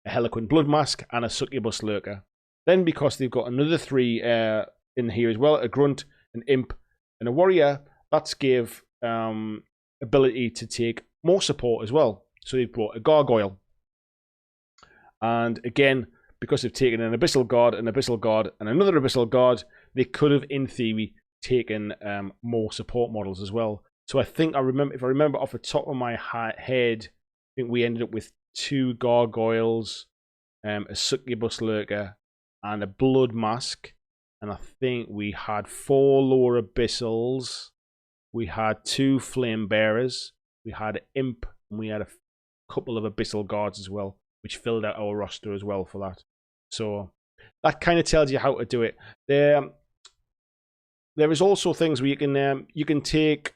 Heliquin Blood Mask and a Succubus Lurker. Then, because they've got another 3 in here as well, a grunt, an imp, And a warrior, that's gave ability to take more support as well. So they've brought a gargoyle. And again, because they've taken an abyssal guard, and another abyssal guard, they could have, in theory, taken more support models as well. So I think if I remember off the top of my head, I think we ended up with 2 gargoyles, a succubus lurker, and a blood mask. And I think we had 4 lower abyssals. We had 2 flame bearers. We had an imp, and we had a couple of abyssal guards as well, which filled out our roster as well for that. So that kind of tells you how to do it. There is also things where you can take.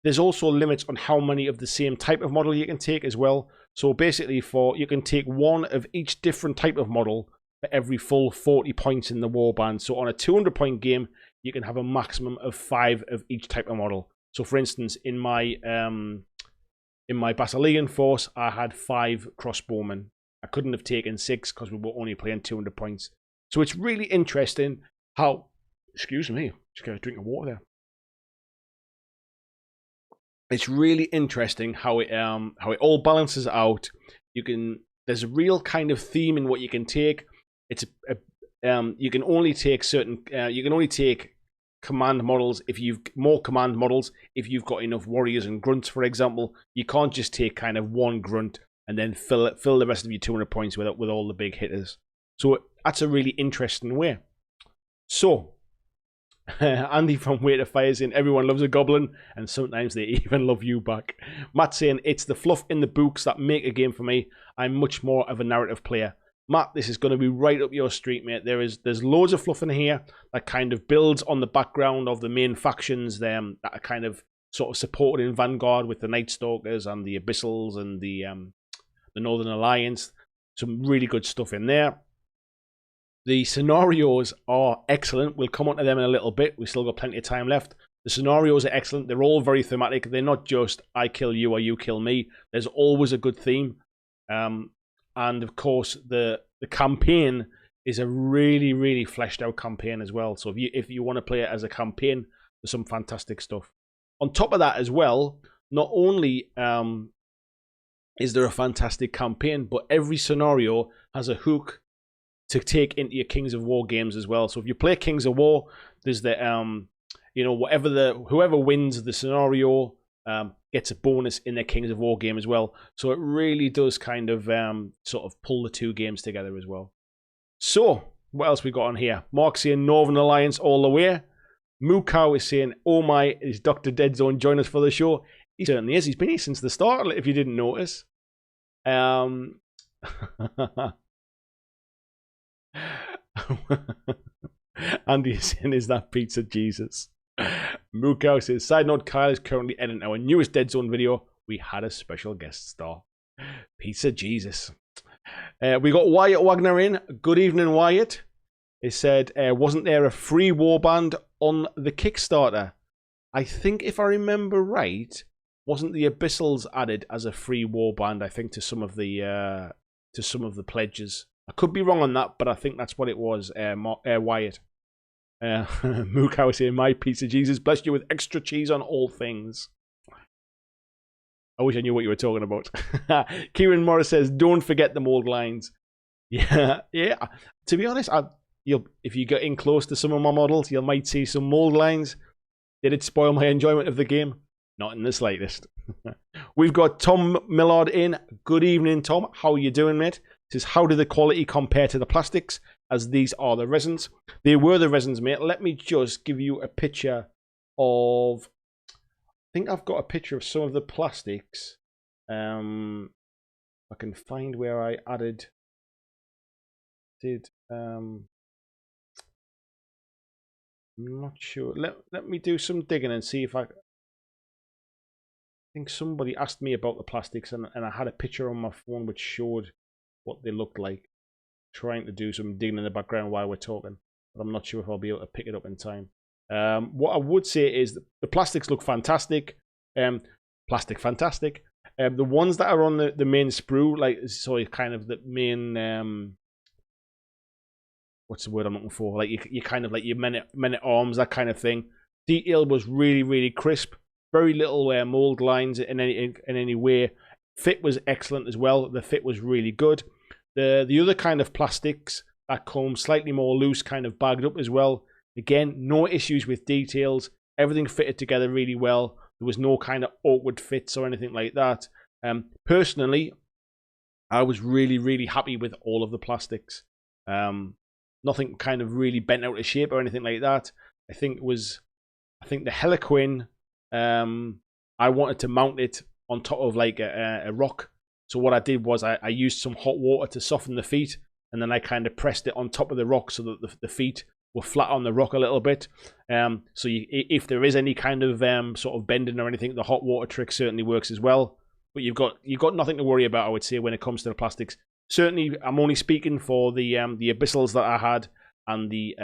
There's also limits on how many of the same type of model you can take as well. So basically, you can take 1 of each different type of model for every full 40 points in the warband. So on a 200-point game, you can have a maximum of 5 of each type of model. So for instance, in my Basilean force, I had 5 crossbowmen. I couldn't have taken 6 because we were only playing 200 points. So it's really interesting how... Excuse me, just got a drink of water there. It's really interesting how it all balances out. There's a real kind of theme in what you can take. You can only take command models if you've if you've got enough warriors and grunts, for example. You can't just take kind of 1 grunt and then fill the rest of your 200 points with all the big hitters. So that's a really interesting way. So Andy from Way to Fire saying everyone loves a goblin and sometimes they even love you back. Matt saying it's the fluff in the books that make a game for me. I'm much more of a narrative player. Matt, this is going to be right up your street, mate. There's loads of fluff in here that kind of builds on the background of the main factions that are kind of sort of supported in Vanguard with the Night Stalkers and the Abyssals and the Northern Alliance. Some really good stuff in there. The scenarios are excellent. We'll come on to them in a little bit. We've still got plenty of time left. The scenarios are excellent. They're all very thematic. They're not just I kill you or you kill me. There's always a good theme. And of course, the campaign is a really, really fleshed out campaign as well. So if you want to play it as a campaign, there's some fantastic stuff. On top of that as well, not only is there a fantastic campaign, but every scenario has a hook to take into your Kings of War games as well. So if you play Kings of War, there's the whoever wins the scenario gets a bonus in their Kings of War game as well. So it really does kind of sort of pull the 2 games together as well. So what else we got on here? Mark saying Northern Alliance all the way. Mukau is saying, oh my, is Dr. Deadzone join us for the show? He certainly is. He's been here since the start, if you didn't notice. Andy is saying, is that Pizza Jesus? Mukau says, side note, Kyle is currently editing our newest Dead Zone video. We had a special guest star. Pizza Jesus. We got Wyatt Wagner in. Good evening, Wyatt. He said, wasn't there a free warband on the Kickstarter? I think if I remember right, wasn't the Abyssals added as a free warband, I think, to some of the pledges. I could be wrong on that, but I think that's what it was, Wyatt. Mukau saying, my Pizza Jesus, bless you with extra cheese on all things. I wish I knew what you were talking about. Kieran Morrison says, don't forget the mold lines. Yeah. To be honest, if you get in close to some of my models, you might see some mold lines. Did it spoil my enjoyment of the game? Not in the slightest. We've got Tom Millard in. Good evening, Tom. How are you doing, mate? Says, how do the quality compare to the plastics, as these are the resins? They were the resins, mate. Let me just give you a picture of... I think I've got a picture of some of the plastics. I can find where I I'm not sure. Let me do some digging and see if I think somebody asked me about the plastics, and I had a picture on my phone which showed what they looked like. Trying to do some digging in the background while we're talking, but I'm not sure if I'll be able to pick it up in time. What I would say is the plastics look fantastic. Plastic fantastic. The ones that are on the main sprue, like, so kind of the main what's the word I'm looking for? Like you kind of like your men at arms, that kind of thing. Detail was really, really crisp. Very little mold lines in any way. Fit was excellent as well. The fit was really good. The other kind of plastics that come slightly more loose, kind of bagged up as well. Again, no issues with details. Everything fitted together really well. There was no kind of awkward fits or anything like that. Personally, I was really, really happy with all of the plastics. Nothing kind of really bent out of shape or anything like that. I think the Heliquin, I wanted to mount it on top of like a rock. So what I did was I used some hot water to soften the feet, and then I kind of pressed it on top of the rock so that the feet were flat on the rock a little bit. So if there is any kind of sort of bending or anything, the hot water trick certainly works as well. But you've got nothing to worry about, I would say, when it comes to the plastics. Certainly, I'm only speaking for the Abyssals that I had and the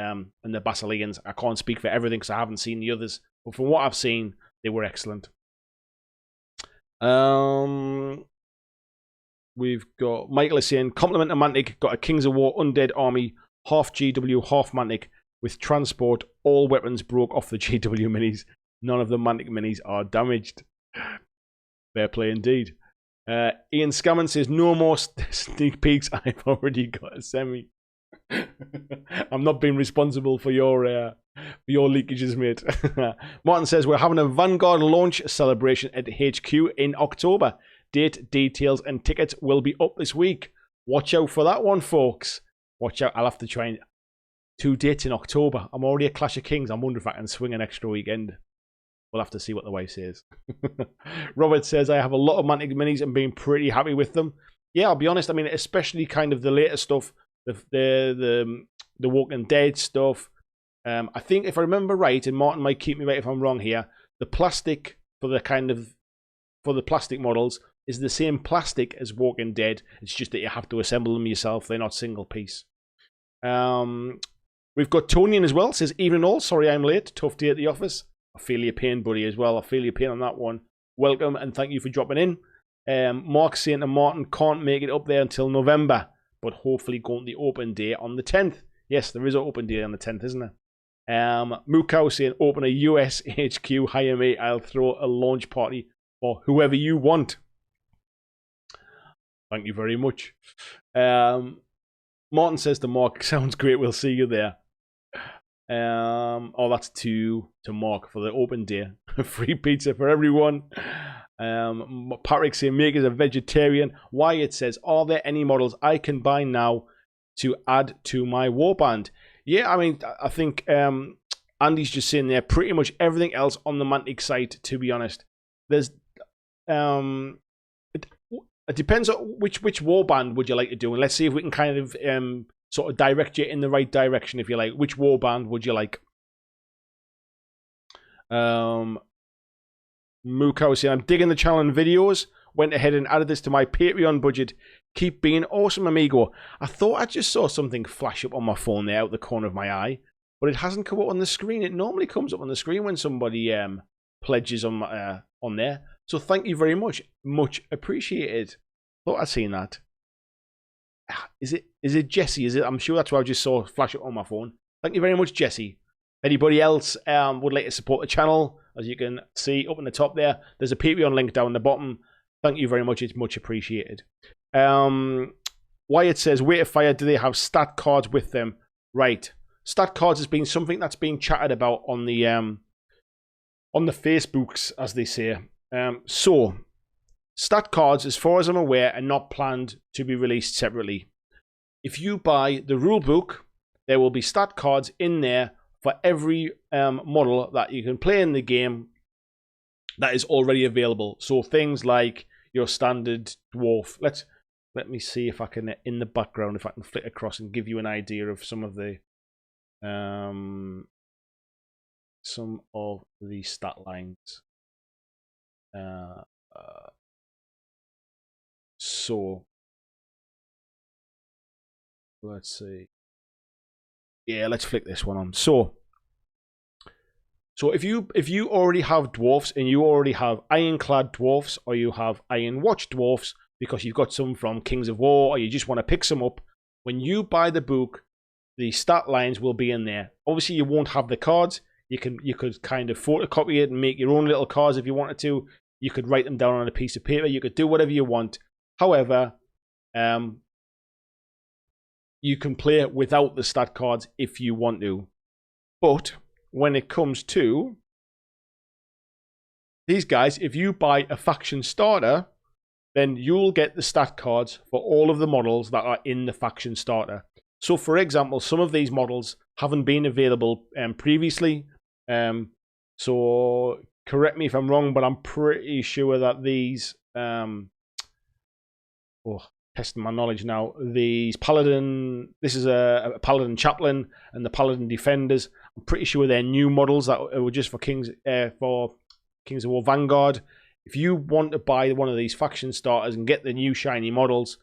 Basileans. I can't speak for everything because I haven't seen the others. But from what I've seen, they were excellent. We've got Michael is saying, compliment to Mantic, got a Kings of War Undead army, half GW, half Mantic, with transport. All weapons broke off the GW minis. None of the Mantic minis are damaged. Fair play indeed. Ian Scammon says, no more sneak peeks. I've already got a semi. I'm not being responsible for your leakages, mate. Martin says, we're having a Vanguard launch celebration at HQ in October. Date, details, and tickets will be up this week. Watch out for that one, folks. Watch out. I'll have to try and 2 dates in October. I'm already at Clash of Kings. I'm wondering if I can swing an extra weekend. We'll have to see what the wife says. Robert says, I have a lot of Mantic minis and been pretty happy with them. Yeah, I'll be honest. I mean, especially kind of the later stuff, the Walking Dead stuff. I think if I remember right, and Martin might keep me right if I'm wrong here, the plastic for the plastic models is the same plastic as Walking Dead. It's just that you have to assemble them yourself. They're not single piece. We've got Tonian as well. Says, evening all. Sorry I'm late. Tough day at the office. I feel your pain, buddy, as well. I feel your pain on that one. Welcome and thank you for dropping in. Mark saying to Martin, can't make it up there until November, but hopefully going to the open day on the 10th. Yes, there is an open day on the 10th, isn't there? Mukau saying, open a US HQ, hire me. I'll throw a launch party for whoever you want. Thank you very much. Martin says to Mark, sounds great. We'll see you there. Oh, that's to Mark for the open day. Free pizza for everyone. Patrick saying, make it a vegetarian. Wyatt says, are there any models I can buy now to add to my warband? Yeah, I mean, I think Andy's just saying there pretty much everything else on the Mantic site, to be honest. There's it depends on which warband would you like to do, and let's see if we can kind of sort of direct you in the right direction, if you like. Which warband would you like? Mukau saying, I'm digging the channel and videos. Went ahead and added this to my Patreon budget. Keep being awesome, amigo. I thought I just saw something flash up on my phone there out the corner of my eye, but it hasn't come up on the screen. It normally comes up on the screen when somebody pledges on there. So thank you very much. Much appreciated. Thought I'd seen that. Is it Jesse? Is it? I'm sure that's what I just saw flash up on my phone. Thank you very much, Jesse. Anybody else would like to support the channel? As you can see up in the top there, there's a Patreon link down the bottom. Thank you very much. It's much appreciated. Wyatt says, Way to Fire, do they have stat cards with them? Right. Stat cards has been something that's been chatted about on the Facebooks, as they say. So, stat cards, as far as I'm aware, are not planned to be released separately. If you buy the rulebook, there will be stat cards in there for every model that you can play in the game that is already available. So things like your standard dwarf. Let me see if I can, in the background, if I can flick across and give you an idea of some of the stat lines. So let's see. Yeah, let's flick this one on. So if you already have dwarfs and you already have ironclad dwarfs, or you have iron watch dwarfs because you've got some from Kings of War, or you just want to pick some up, when you buy the book, the stat lines will be in there. Obviously, you won't have the cards. You could kind of photocopy it and make your own little cards if you wanted to. You could write them down on a piece of paper. You could do whatever you want. However, you can play it without the stat cards if you want to. But when it comes to these guys, if you buy a faction starter, then you'll get the stat cards for all of the models that are in the faction starter. So, for example, some of these models haven't been available previously. So, correct me if I'm wrong, but I'm pretty sure that these... testing my knowledge now. These Paladin... This is a Paladin Chaplain and the Paladin Defenders. I'm pretty sure they're new models that were just for Kings of War Vanguard. If you want to buy one of these faction starters and get the new shiny models,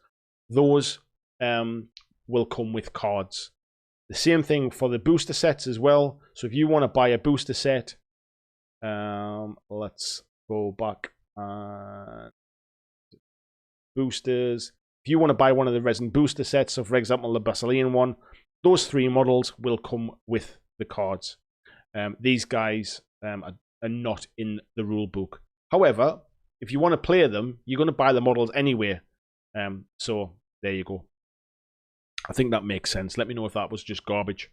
those will come with cards. The same thing for the booster sets as well. So if you want to buy a booster set, let's go back. Boosters. If you want to buy one of the resin booster sets, so for example the Basilean one, those 3 models will come with the cards. These guys are not in the rule book. However, if you want to play them, you're going to buy the models anyway. So there you go. I think that makes sense. Let me know if that was just garbage.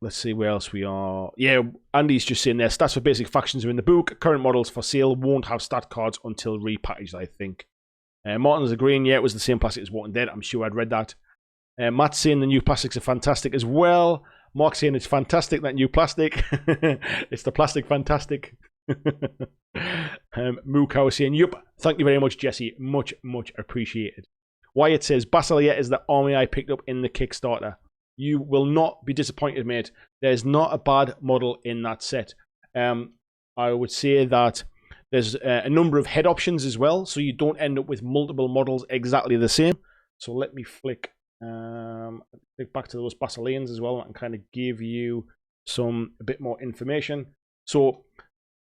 Let's see where else we are. Yeah, Andy's just saying there, stats for basic factions are in the book. Current models for sale won't have stat cards until repackaged, I think. Martin's agreeing, yeah, it was the same plastic as Walking Dead. I'm sure I'd read that. Matt's saying the new plastics are fantastic as well. Mark's saying it's fantastic, that new plastic. It's the plastic fantastic. Mookow is saying, yup, thank you very much, Jesse. Much, much appreciated. Wyatt says, Basileia is the army I picked up in the Kickstarter. You will not be disappointed, mate. There's not a bad model in that set. I would say that there's a number of head options as well, so you don't end up with multiple models exactly the same. So let me flick back to those Basileans as well and kind of give you a bit more information. So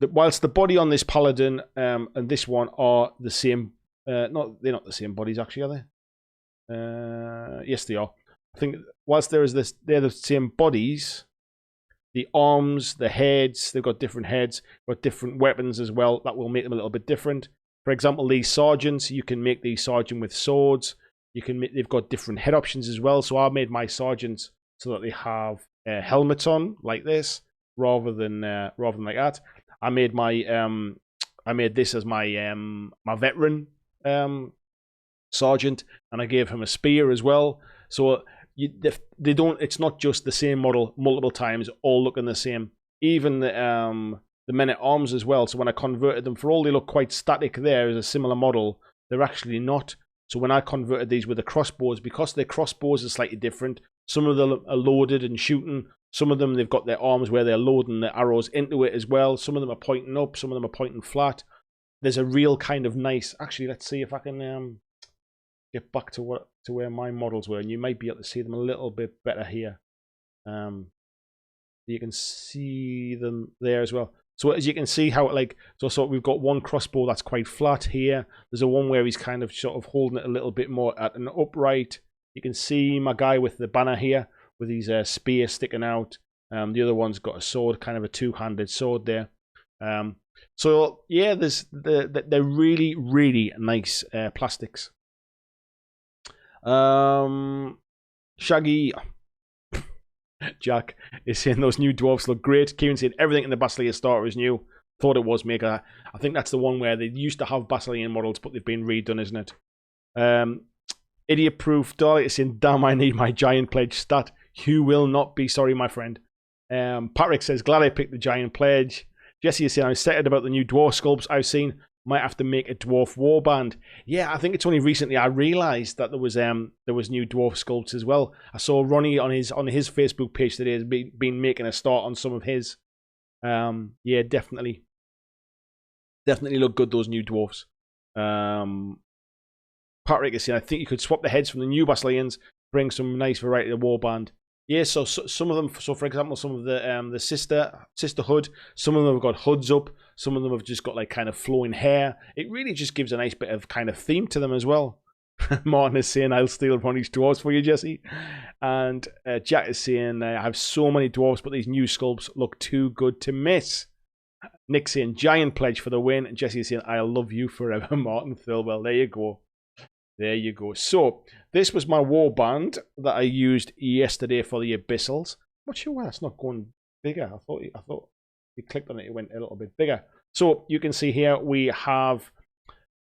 whilst the body on this Paladin and this one are the same, they're not the same bodies actually, are they? Yes, they are. I think whilst they're the same bodies, the arms, the heads, they've got different heads, got different weapons as well. That will make them a little bit different. For example, these sergeants, you can make these sergeant with swords. They've got different head options as well. So I made my sergeants so that they have helmets on like this, rather than like that. I made this as my my veteran sergeant, and I gave him a spear as well. So they don't. It's not just the same model multiple times, all looking the same. Even the men at arms as well. So when I converted them, for all they look quite static, there is a similar model. They're actually not. So when I converted these with the crossbows, because their crossbows are slightly different, some of them are loaded and shooting. Some of them, they've got their arms where they're loading the arrows into it as well. Some of them are pointing up. Some of them are pointing flat. There's a real kind of nice... Actually, let's see if I can get back to where my models were. And you might be able to see them a little bit better here. You can see them there as well. So as you can see how so we've got one crossbow that's quite flat here. There's a one where he's kind of sort of holding it a little bit more at an upright. You can see my guy with the banner here with his spear sticking out. The other one's got a sword, kind of a two-handed sword there. So yeah, they're really, really nice plastics. Shaggy Jack is saying those new dwarfs look great. Kieran said everything in the Basileia starter is new. Thought it was Maker. I think that's the one where they used to have Basilean models, but they've been redone, isn't it? Idiot Proof Dark is saying, damn, I need my Giant Pledge stat. You will not be sorry, my friend. Patrick says, glad I picked the Giant Pledge. Jesse is saying, I'm excited about the new dwarf sculpts I've seen. Might have to make a dwarf warband. Yeah, I think it's only recently I realised that there was new dwarf sculpts as well. I saw Ronnie on his Facebook page today has been making a start on some of his. Yeah, definitely look good, those new dwarfs. Patrick is saying, I think you could swap the heads from the new Basileans, bring some nice variety to the warband. Yeah, so some of them, so for example, some of the sisterhood, some of them have got hoods up, some of them have just got like kind of flowing hair. It really just gives a nice bit of kind of theme to them as well. Martin is saying, I'll steal Ronnie's dwarves for you, Jesse. And Jack is saying, I have so many dwarves, but these new sculpts look too good to miss. Nick saying, giant pledge for the win. And Jesse is saying, I love you forever, Martin Thilwell. There you go. There you go. So, this was my warband that I used yesterday for the Abyssals. I'm not sure why that's not going bigger. I thought you clicked on it, it went a little bit bigger. So, you can see here we have...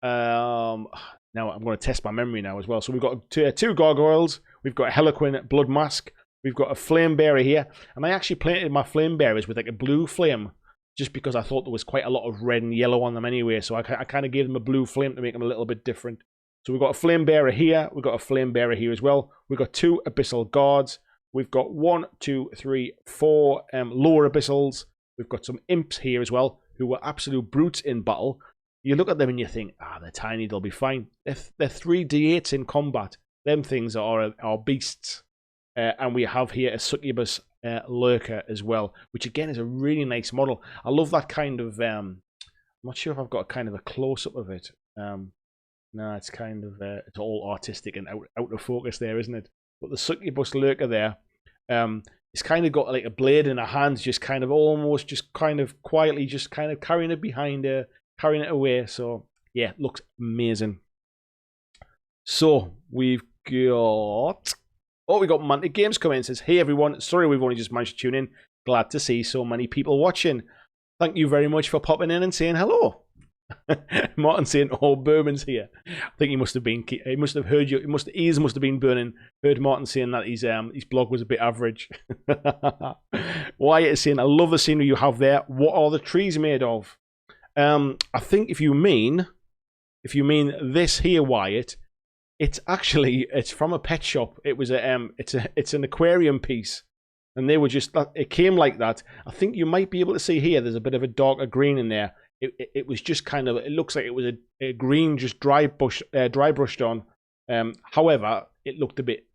now, I'm going to test my memory now as well. So, we've got two gargoyles. We've got a Harlequin Blood Mask. We've got a Flame Bearer here. And I actually painted my Flame Bearers with like a blue flame, just because I thought there was quite a lot of red and yellow on them anyway. So I kind of gave them a blue flame to make them a little bit different. So we've got a Flame Bearer here. We've got a Flame Bearer here as well. We've got 2 Abyssal Guards. We've got 1, 2, 3, 4 lower Abyssals. We've got some Imps here as well, who were absolute brutes in battle. You look at them and you think, they're tiny, they'll be fine. They're 3d8s in combat. Them things are beasts. And we have here a Succubus Lurker as well, which again is a really nice model. I love that kind of... I'm not sure if I've got a kind of a close-up of it. No, it's kind of... it's all artistic and out of focus there, isn't it? But the Succubus Lurker there, it's kind of got like a blade in her hands, just kind of almost just kind of quietly just kind of carrying it behind her, carrying it away. So, yeah, looks amazing. So, we've got... Oh, we got Mantic Games coming in. Says, hey everyone, sorry we've only just managed to tune in. Glad to see so many people watching. Thank you very much for popping in and saying hello. Martin saying, oh, Bourbon's here. I think he must have heard you. His ears must have been burning. Heard Martin saying that his blog was a bit average. Wyatt is saying, I love the scenery you have there. What are the trees made of? I think if you mean this here, Wyatt, it's from a pet shop. It was it's an aquarium piece, and they were it came like that. I think you might be able to see here. There's a bit of a darker green in there. It was just kind of. It looks like it was a green, just dry brushed on. However, it looked a bit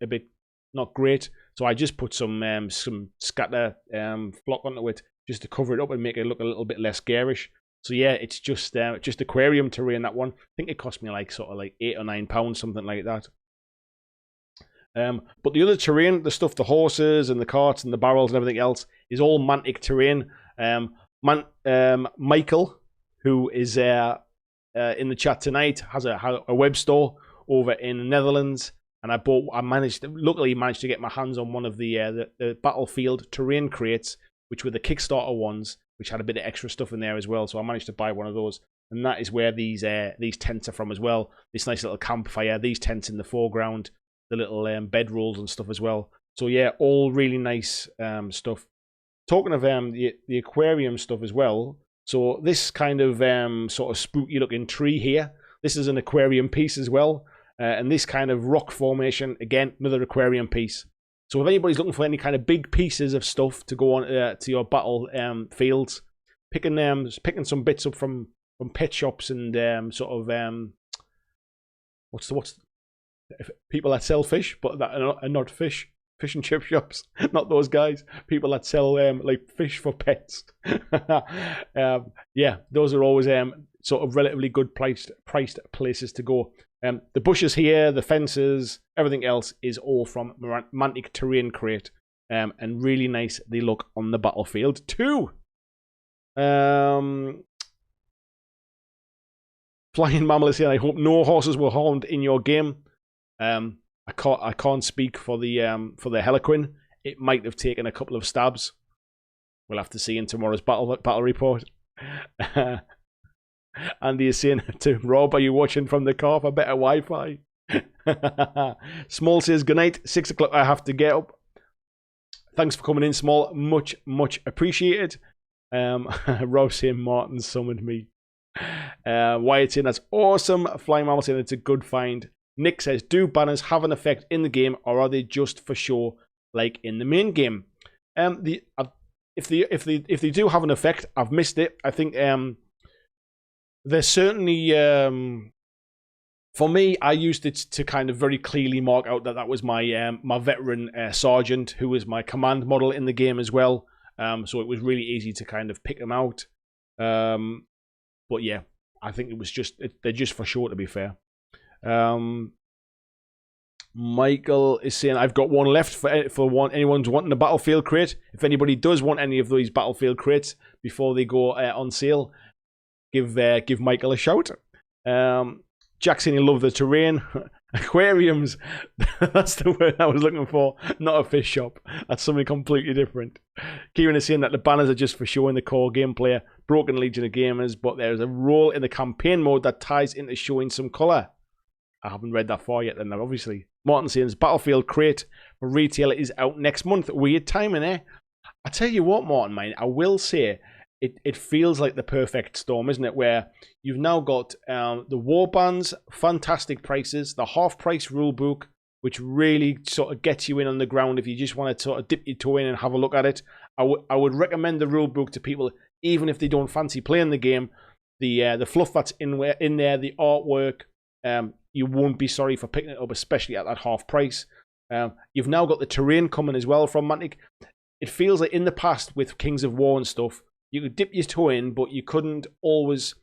not great. So I just put some scatter flock onto it just to cover it up and make it look a little bit less garish. So yeah, it's just aquarium terrain, that one. I think it cost me like sort of like £8 or £9, something like that. But the other terrain, the stuff, the horses and the carts and the barrels and everything else, is all Mantic terrain. Michael, who is in the chat tonight, has a web store over in the Netherlands, and luckily managed to get my hands on one of the Battlefield terrain crates, which were the Kickstarter ones, which had a bit of extra stuff in there as well. So I managed to buy one of those, and that is where these tents are from as well. This nice little campfire, these tents in the foreground, the little bedrolls and stuff as well. So yeah, all really nice stuff. Talking of the aquarium stuff as well. So this kind of sort of spooky looking tree here, this is an aquarium piece as well. And this kind of rock formation, again, another aquarium piece. So if anybody's looking for any kind of big pieces of stuff to go on to your battle fields, picking some bits up from pet shops and sort of what's people that sell fish but that are not fish and chip shops, not those guys. People that sell like fish for pets. Yeah, those are always sort of relatively good priced places to go. The bushes here, the fences, everything else is all from Mantic Terrain Crate. And really nice they look on the battlefield too. Flying Mammal is saying, I hope no horses were harmed in your game. I can't speak for the Harlequin. It might have taken a couple of stabs. We'll have to see in tomorrow's battle report. Andy is saying to Rob, are you watching from the car for better Wi-Fi? Small says, good night, 6 o'clock I have to get up. Thanks for coming in, Small. Much appreciated. Rob saying Martin summoned me. Wyatt saying that's awesome. Flying Mammal saying it's a good find. Nick says, do banners have an effect in the game, or are they just for show like in the main game? If they do have an effect, I've missed it. I think there's certainly for me, I used it to kind of very clearly mark out that was my my veteran sergeant, who was my command model in the game as well. So it was really easy to kind of pick them out. But yeah, I think it was they're just for show, to be fair. Michael is saying, I've got one left for anyone's wanting a Battlefield crate. If anybody does want any of these Battlefield crates before they go on sale, give Michael a shout. Jackson, he loves the terrain. Aquariums, that's the word I was looking for, not a fish shop. That's something completely different. Kieran is saying that the banners are just for showing the core gameplay, Broken Legion of Gamers, but there's a role in the campaign mode that ties into showing some colour. I haven't read that far yet then, obviously. Martin saying Battlefield crate for retail is out next month. Weird timing, eh? I tell you what, Martin, mate, I will say it feels like the perfect storm, isn't it? Where you've now got the warbands, fantastic prices, the half-price rulebook, which really sort of gets you in on the ground if you just want to sort of dip your toe in and have a look at it. I would recommend the rulebook to people, even if they don't fancy playing the game. The fluff that's in there, the artwork, you won't be sorry for picking it up, especially at that half price. You've now got the terrain coming as well from Mantic. It feels like in the past with Kings of War and stuff, you could dip your toe in, but you couldn't always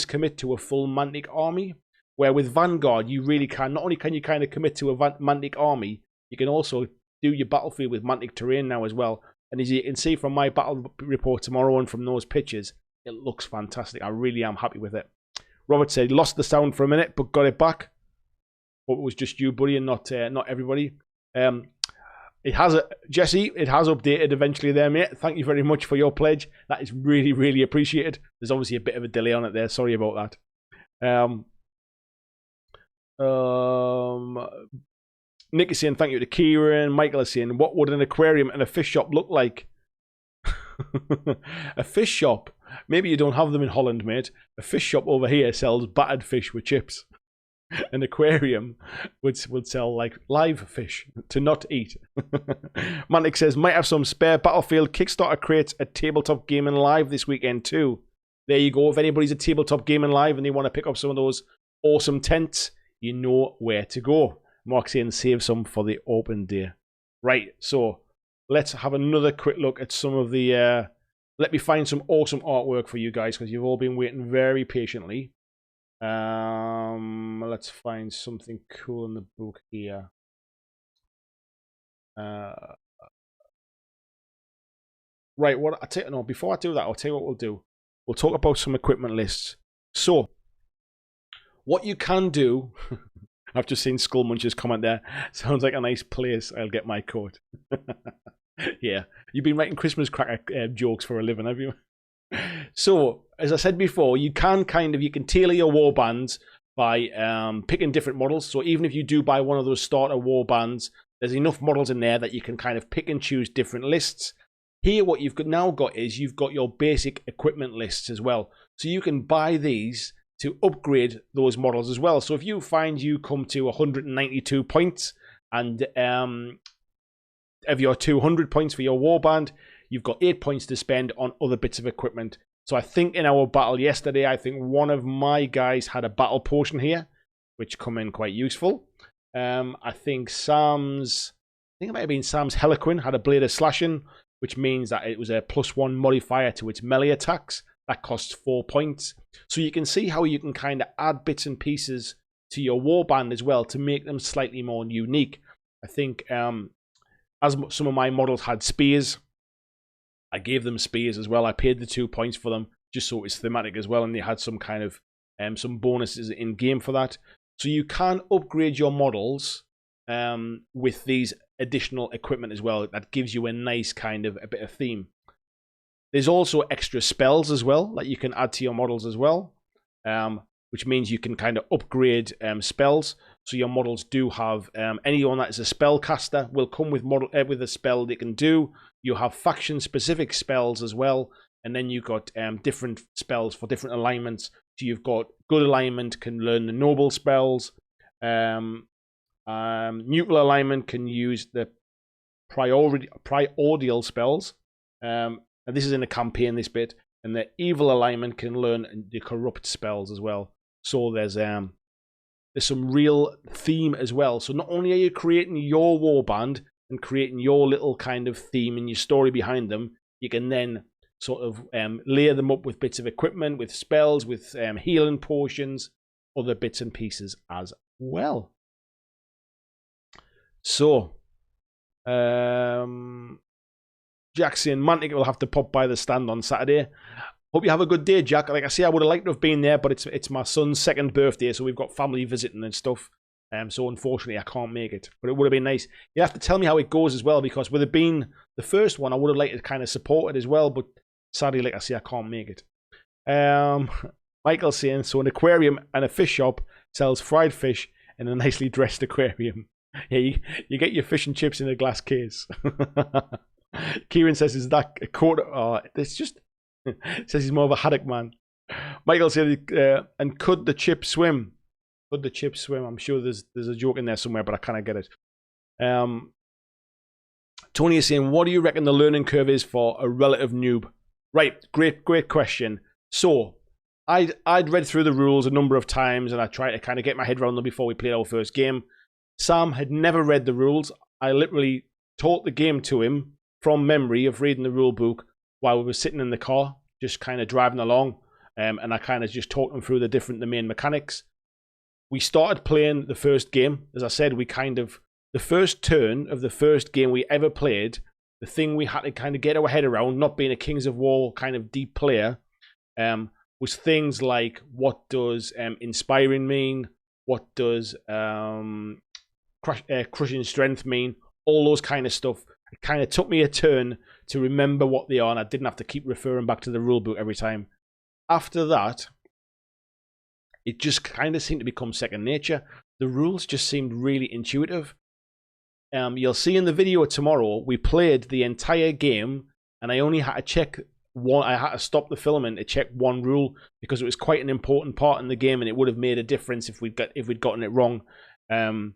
commit to a full Mantic army. Where with Vanguard, you really can. Not only can you kind of commit to a Mantic army, you can also do your battlefield with Mantic terrain now as well. And as you can see from my battle report tomorrow and from those pictures, it looks fantastic. I really am happy with it. Robert said, lost the sound for a minute, but got it back. Hope it was just you, buddy, and not everybody. It has Jesse. It has updated eventually there, mate. Thank you very much for your pledge. That is really, really appreciated. There's obviously a bit of a delay on it there. Sorry about that. Nick is saying thank you to Kieran. Michael is saying, what would an aquarium and a fish shop look like? A fish shop. Maybe you don't have them in Holland, mate. A fish shop over here sells battered fish with chips. An aquarium would sell like live fish to not eat. Mantic says, might have some spare Battlefield Kickstarter crates at Tabletop Gaming Live this weekend too. There you go. If anybody's at Tabletop Gaming Live and they want to pick up some of those awesome tents, you know where to go. Mark saying save some for the open day. Right, so let's have another quick look at some of the... let me find some awesome artwork for you guys because you've all been waiting very patiently. Let's find something cool in the book here. Right, before I do that, I'll tell you what we'll do. We'll talk about some equipment lists. So, what you can do... I've just seen Skull Muncher's comment there. Sounds like a nice place. I'll get my coat. Yeah, you've been writing Christmas cracker jokes for a living, have you? So, as I said before, you can tailor your warbands by picking different models. So even if you do buy one of those starter warbands, there's enough models in there that you can kind of pick and choose different lists. Here, what you've now got is you've got your basic equipment lists as well. So you can buy these to upgrade those models as well. So if you find you come to 192 points and of your 200 points for your warband, you've got 8 points to spend on other bits of equipment. So I think in our battle yesterday, I think one of my guys had a battle potion here, which come in quite useful. I think it might have been Sam's Heliquin had a blade of slashing, which means that it was a +1 modifier to its melee attacks. That costs 4 points. So you can see how you can kind of add bits and pieces to your warband as well to make them slightly more unique. I think as some of my models had spears, I gave them spears as well. I paid the 2 points for them just so it's thematic as well, and they had some kind of some bonuses in game for that. So you can upgrade your models with these additional equipment as well. That gives you a nice kind of a bit of theme. There's also extra spells as well that you can add to your models as well, which means you can kind of upgrade spells. So your models do have anyone that is a spellcaster will come with a spell they can do. You have faction-specific spells as well, and then you've got different spells for different alignments. So you've got good alignment can learn the noble spells. Neutral alignment can use the primordial spells. And this is in the campaign, this bit. And the evil alignment can learn the corrupt spells as well. So there's some real theme as well. So not only are you creating your warband and creating your little kind of theme and your story behind them, you can then sort of layer them up with bits of equipment, with spells, with healing potions, other bits and pieces as well. So, Jack saying Mantic will have to pop by the stand on Saturday. Hope you have a good day, Jack. Like I say, I would have liked to have been there, but it's my son's second birthday, so we've got family visiting and stuff. So unfortunately, I can't make it. But it would have been nice. You have to tell me how it goes as well, because with it being the first one, I would have liked to kind of support it as well. But sadly, like I say, I can't make it. Michael's saying, so an aquarium and a fish shop sells fried fish in a nicely dressed aquarium. Yeah, you get your fish and chips in a glass case. Kieran says, is that a quarter? Oh, it's just... says he's more of a haddock man. Michael said, and could the chip swim? Could the chip swim? I'm sure there's a joke in there somewhere, but I kind of get it. Tony is saying, what do you reckon the learning curve is for a relative noob? Right, great question. So, I'd read through the rules a number of times, and I tried to kind of get my head around them before we played our first game. Sam had never read the rules. I literally taught the game to him from memory of reading the rule book while we were sitting in the car, just kind of driving along, and I kind of just talked him through the main mechanics. We started playing the first game. As I said, the first turn of the first game we ever played, the thing we had to kind of get our head around, not being a Kings of War kind of deep player, was things like, what does inspiring mean? What does crushing strength mean? All those kind of stuff. It kind of took me a turn to remember what they are, and I didn't have to keep referring back to the rulebook every time. After that, it just kind of seemed to become second nature. The rules just seemed really intuitive. You'll see in the video tomorrow, we played the entire game, and I only had to check one. I had to stop the filming to check one rule because it was quite an important part in the game, and it would have made a difference if we'd gotten it wrong. And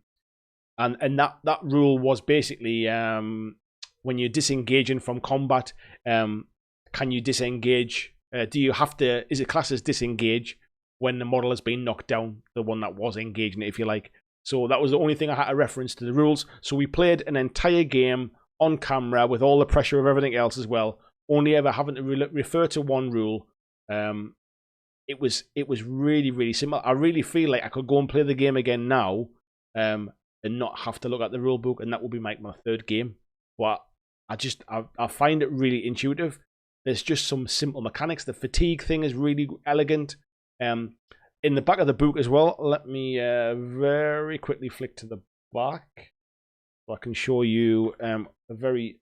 that rule was basically when you're disengaging from combat, can you disengage? Do you have to? Is it classed as disengage when the model has been knocked down? The one that was engaging it, if you like. So that was the only thing I had to reference to the rules. So we played an entire game on camera with all the pressure of everything else as well, only ever having to refer to one rule. It was really, really simple. I really feel like I could go and play the game again now and not have to look at the rule book, and that will be my third game. But I find it really intuitive. There's just some simple mechanics. The fatigue thing is really elegant. In the back of the book as well, let me very quickly flick to the back so I can show you a very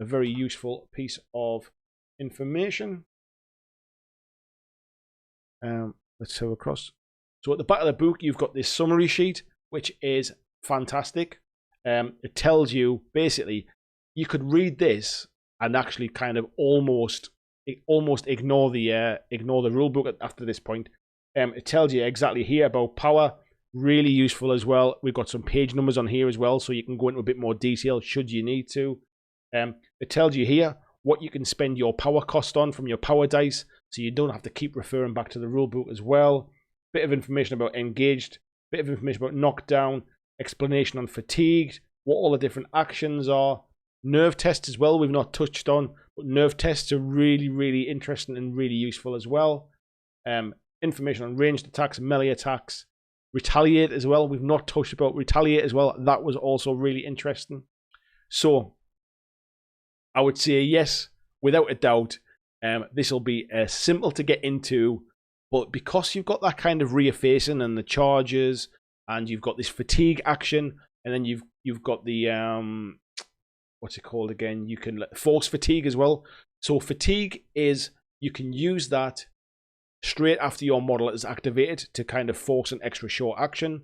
useful piece of information. Let's go across. So at the back of the book, you've got this summary sheet, which is fantastic. It tells you basically you could read this and actually kind of almost ignore the rule book after this point. It tells you exactly here about power, really useful as well. We've got some page numbers on here as well, so you can go into a bit more detail should you need to. It tells you here what you can spend your power cost on from your power dice, so you don't have to keep referring back to the rule book as well. Bit of information about engaged, bit of information about knockdown, explanation on fatigued, what all the different actions are. Nerve tests as well, we've not touched on, but nerve tests are really, really interesting and really useful as well. Information on ranged attacks, melee attacks, retaliate as well. We've not touched about retaliate as well. That was also really interesting. So I would say yes, without a doubt. This will be simple to get into, but because you've got that kind of reeffacing and the charges, and you've got this fatigue action, and then you've got the what's it called again? You can force fatigue as well. So fatigue is, you can use that straight after your model is activated to kind of force an extra short action.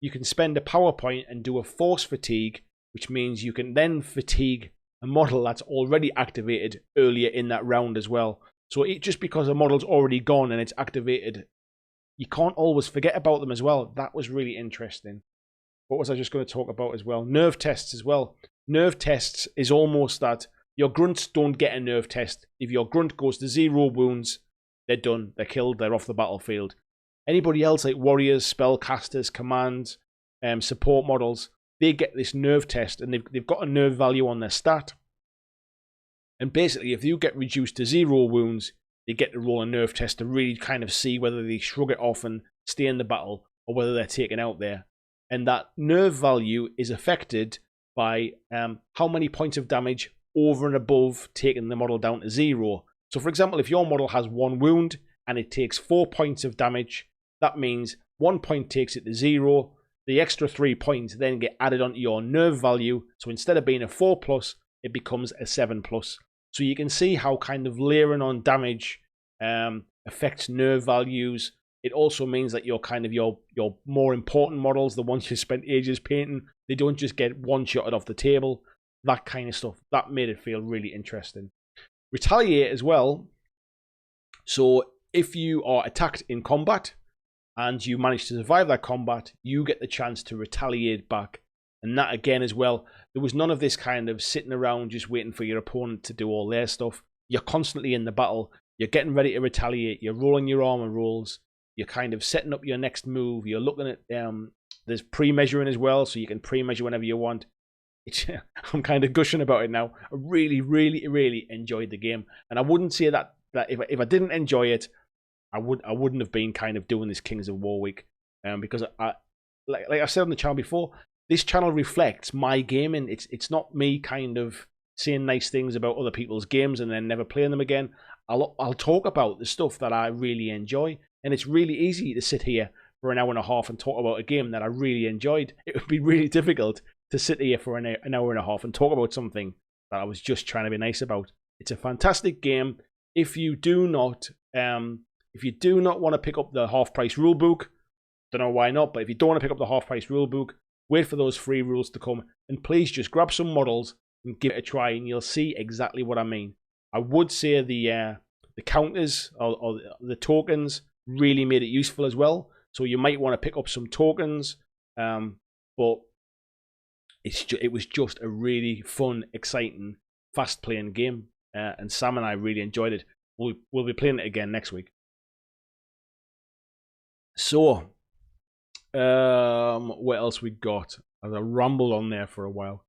You can spend a power point and do a force fatigue, which means you can then fatigue a model that's already activated earlier in that round as well. So just because a model's already gone and it's activated, you can't always forget about them as well. That was really interesting. What was I just going to talk about as well? Nerve tests as well. Nerve tests is almost that your grunts don't get a nerve test. If your grunt goes to 0 wounds, they're done. They're killed. They're off the battlefield. Anybody else like warriors, spellcasters, commands, support models, they get this nerve test, and they've got a nerve value on their stat. And basically, if you get reduced to 0 wounds, they get to roll a nerve test to really kind of see whether they shrug it off and stay in the battle, or whether they're taken out there. and that nerve value is affected by how many points of damage over and above taking the model down to 0. So for example, if your model has 1 wound and it takes 4 points of damage, that means 1 point takes it to 0. The extra 3 points then get added onto your nerve value. So instead of being a 4+, it becomes a 7+. So you can see how kind of layering on damage affects nerve values. It also means that your more important models, the ones you spent ages painting, they don't just get one-shotted off the table. That kind of stuff. That made it feel really interesting. Retaliate as well. So if you are attacked in combat and you manage to survive that combat, you get the chance to retaliate back. And that again as well, there was none of this kind of sitting around just waiting for your opponent to do all their stuff. You're constantly in the battle. You're getting ready to retaliate. You're rolling your armor rolls. You're kind of setting up your next move. You're looking at, there's pre-measuring as well, so you can pre-measure whenever you want. I'm kind of gushing about it now. I really, really, really enjoyed the game. And I wouldn't say that if I didn't enjoy it, I wouldn't have been kind of doing this Kings of War week, because like I said on the channel before, this channel reflects my gaming. It's not me kind of saying nice things about other people's games and then never playing them again. I'll talk about the stuff that I really enjoy, and it's really easy to sit here for an hour and a half and talk about a game that I really enjoyed. It would be really difficult to sit here for an hour and a half and talk about something that I was just trying to be nice about. It's a fantastic game. If you do not want to pick up the half-price rulebook, don't know why not, but if you don't want to pick up the half-price rulebook, wait for those free rules to come, and please just grab some models and give it a try, and you'll see exactly what I mean. I would say the counters or the tokens really made it useful as well, so you might want to pick up some tokens, but it was just a really fun, exciting, fast-playing game, and Sam and I really enjoyed it. We'll be playing it again next week. So, what else we got? I rambled on there for a while.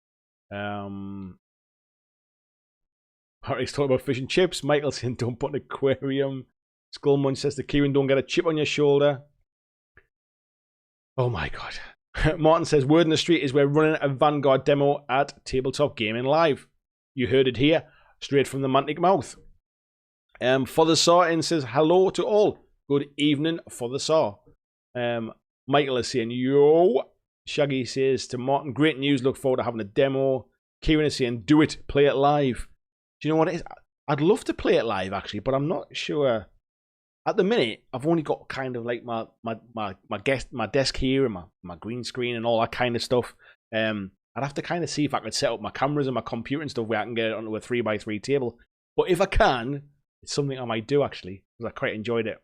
Harry's talking about fish and chips. Michael's saying don't put an aquarium. Skullmunch says to Kieran, don't get a chip on your shoulder. Oh my god. Martin says, word in the street is we're running a Vanguard demo at Tabletop Gaming Live. You heard it here, straight from the Mantic mouth. Father Saw says, hello to all. Good evening, Father Saw. Michael is saying, yo. Shaggy says to Martin, great news, look forward to having a demo. Kieran is saying, do it, play it live. Do you know what it is? I'd love to play it live, actually, but I'm not sure. At the minute, I've only got kind of like my desk here and my green screen and all that kind of stuff. I'd have to kind of see if I could set up my cameras and my computer and stuff where I can get it onto a 3x3 table. But if I can, it's something I might do, actually, because I quite enjoyed it.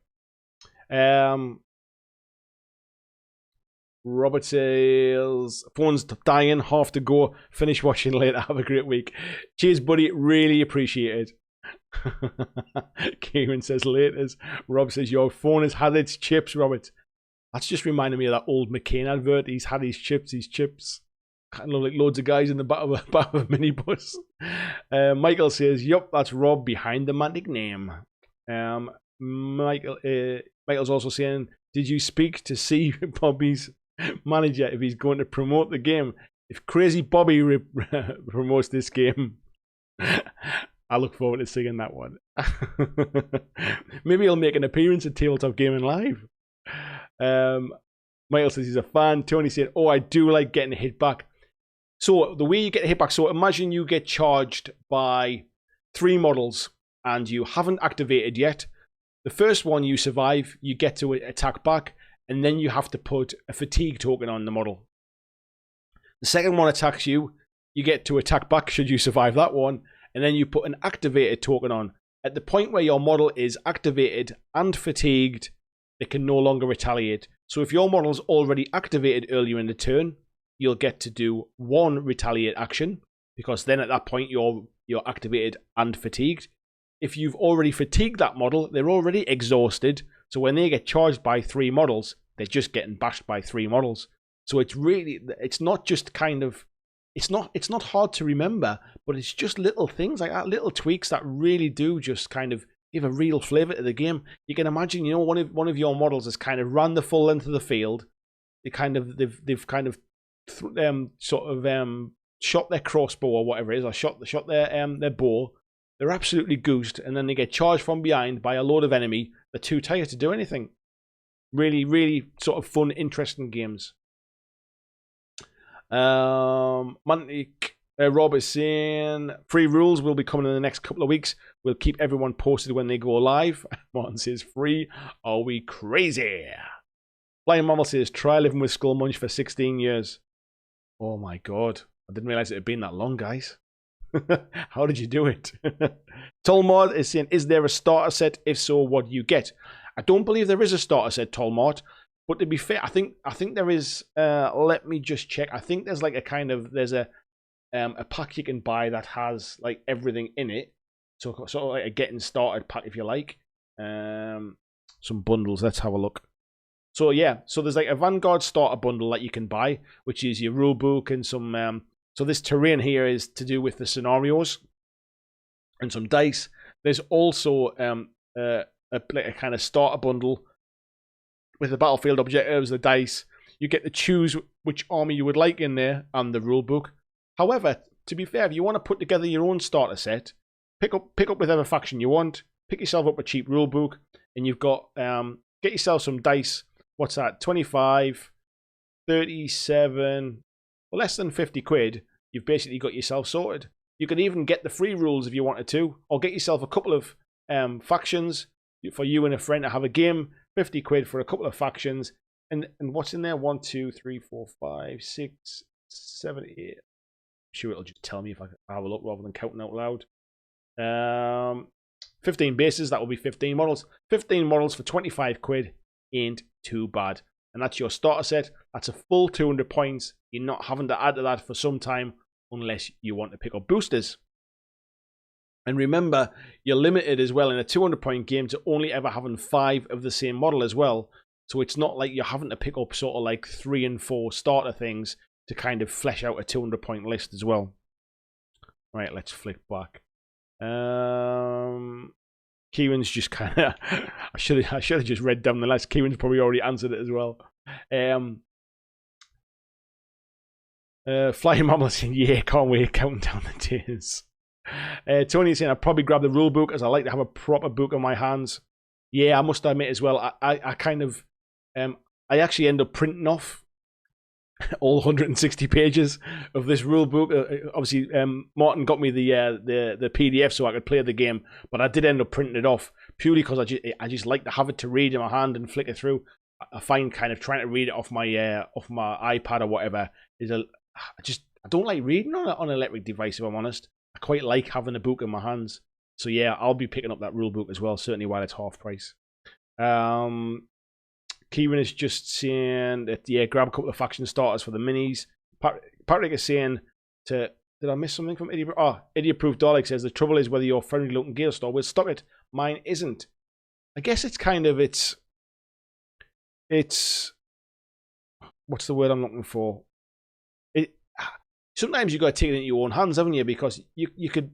Robert says, phone's dying, half to go. Finish watching later. Have a great week. Cheers, buddy. Really appreciate it. Kieran says laters. Rob says your phone has had its chips, Robert. That's just reminded me of that old McCain advert. He's had his chips. Kind of like loads of guys in the back of a minibus. Michael says, yup, that's Rob behind the Mantic name. Michael's also saying, did you speak to see Bobby's manager if he's going to promote the game? If Crazy Bobby promotes this game, I look forward to seeing that one. Maybe he'll make an appearance at Tabletop Gaming Live. Michael says he's a fan. Tony said, oh, I do like getting hit back. So the way you get hit back, so imagine you get charged by 3 models and you haven't activated yet. The first one you survive, you get to attack back, and then you have to put a fatigue token on the model. The second one attacks you, you get to attack back should you survive that one, and then you put an activated token on. At the point where your model is activated and fatigued, it can no longer retaliate. So if your model's already activated earlier in the turn, you'll get to do 1 retaliate action, because then at that point you're activated and fatigued. If you've already fatigued that model, they're already exhausted. So when they get charged by 3 models, they're just getting bashed by 3 models. So it's not just kind of, it's not hard to remember, but it's just little things like that, little tweaks that really do just kind of give a real flavour to the game. You can imagine, one of your models has kind of ran the full length of the field, they've kind of shot their crossbow or whatever it is, or shot their bow. They're absolutely goosed, and then they get charged from behind by a load of enemy. They're too tired to do anything. Really, really sort of fun, interesting games. Mantic Rob is saying free rules will be coming in the next couple of weeks. We'll keep everyone posted when they go live. Martin says free. Are we crazy? Flying Mammal says try living with Skull Munch for 16 years. Oh my god. I didn't realize it had been that long, guys. How did you do it? Tolmod is saying, is there a starter set? If so, what do you get? I don't believe there is a starter set, Tolmod. But to be fair, I think there is. Let me just check. I think there's like there's a pack you can buy that has like everything in it. So sort of like a getting started pack, if you like. Some bundles. Let's have a look. So yeah, so there's like a Vanguard starter bundle that you can buy, which is your rule book and some. So this terrain here is to do with the scenarios and some dice. There's also a kind of starter bundle with the battlefield objectives, the dice. You get to choose which army you would like in there and the rule book. However, to be fair, if you want to put together your own starter set, pick up whatever faction you want, pick yourself up a cheap rule book, and you've got get yourself some dice. What's that? 25, 37, well, less than 50 quid. You've basically got yourself sorted. You can even get the free rules if you wanted to, or get yourself a couple of factions for you and a friend to have a game. 50 quid for a couple of factions. And what's in there? 1, 2, 3, 4, 5, 6, 7, 8. I'm sure it'll just tell me if I have a look rather than counting out loud. 15 bases, that will be 15 models. 15 models for 25 quid ain't too bad. And that's your starter set. That's a full 200 points. You're not having to add to that for some time unless you want to pick up boosters. And remember, you're limited as well in a 200-point game to only ever having 5 of the same model as well. So it's not like you're having to pick up sort of like 3 and 4 starter things to kind of flesh out a 200-point list as well. Right, let's flick back. Kieran's just kind of... I should have just read down the list. Kieran's probably already answered it as well. Flying Mammal saying, yeah, can't wait, counting down the days. Tony is saying, I'd probably grab the rule book as I like to have a proper book in my hands. Yeah, I must admit as well, I kind of... I actually end up printing off all 160 pages of this rule book. Obviously, Martin got me the PDF so I could play the game, but I did end up printing it off purely because I just like to have it to read in my hand and flick it through. I find kind of trying to read it off my iPad or whatever is I don't like reading on an electric device, if I'm honest. I quite like having a book in my hands. So yeah, I'll be picking up that rule book as well, certainly while it's half price. Kieran is just saying that, yeah, grab a couple of faction starters for the minis. Patrick is saying did I miss something from Idiot? Oh, Idiot Proof Dalek says the trouble is whether your friendly looking gear store will stock it. Mine isn't. I guess it's kind of, it's what's the word I'm looking for? Sometimes you got to take it into your own hands, haven't you? Because you could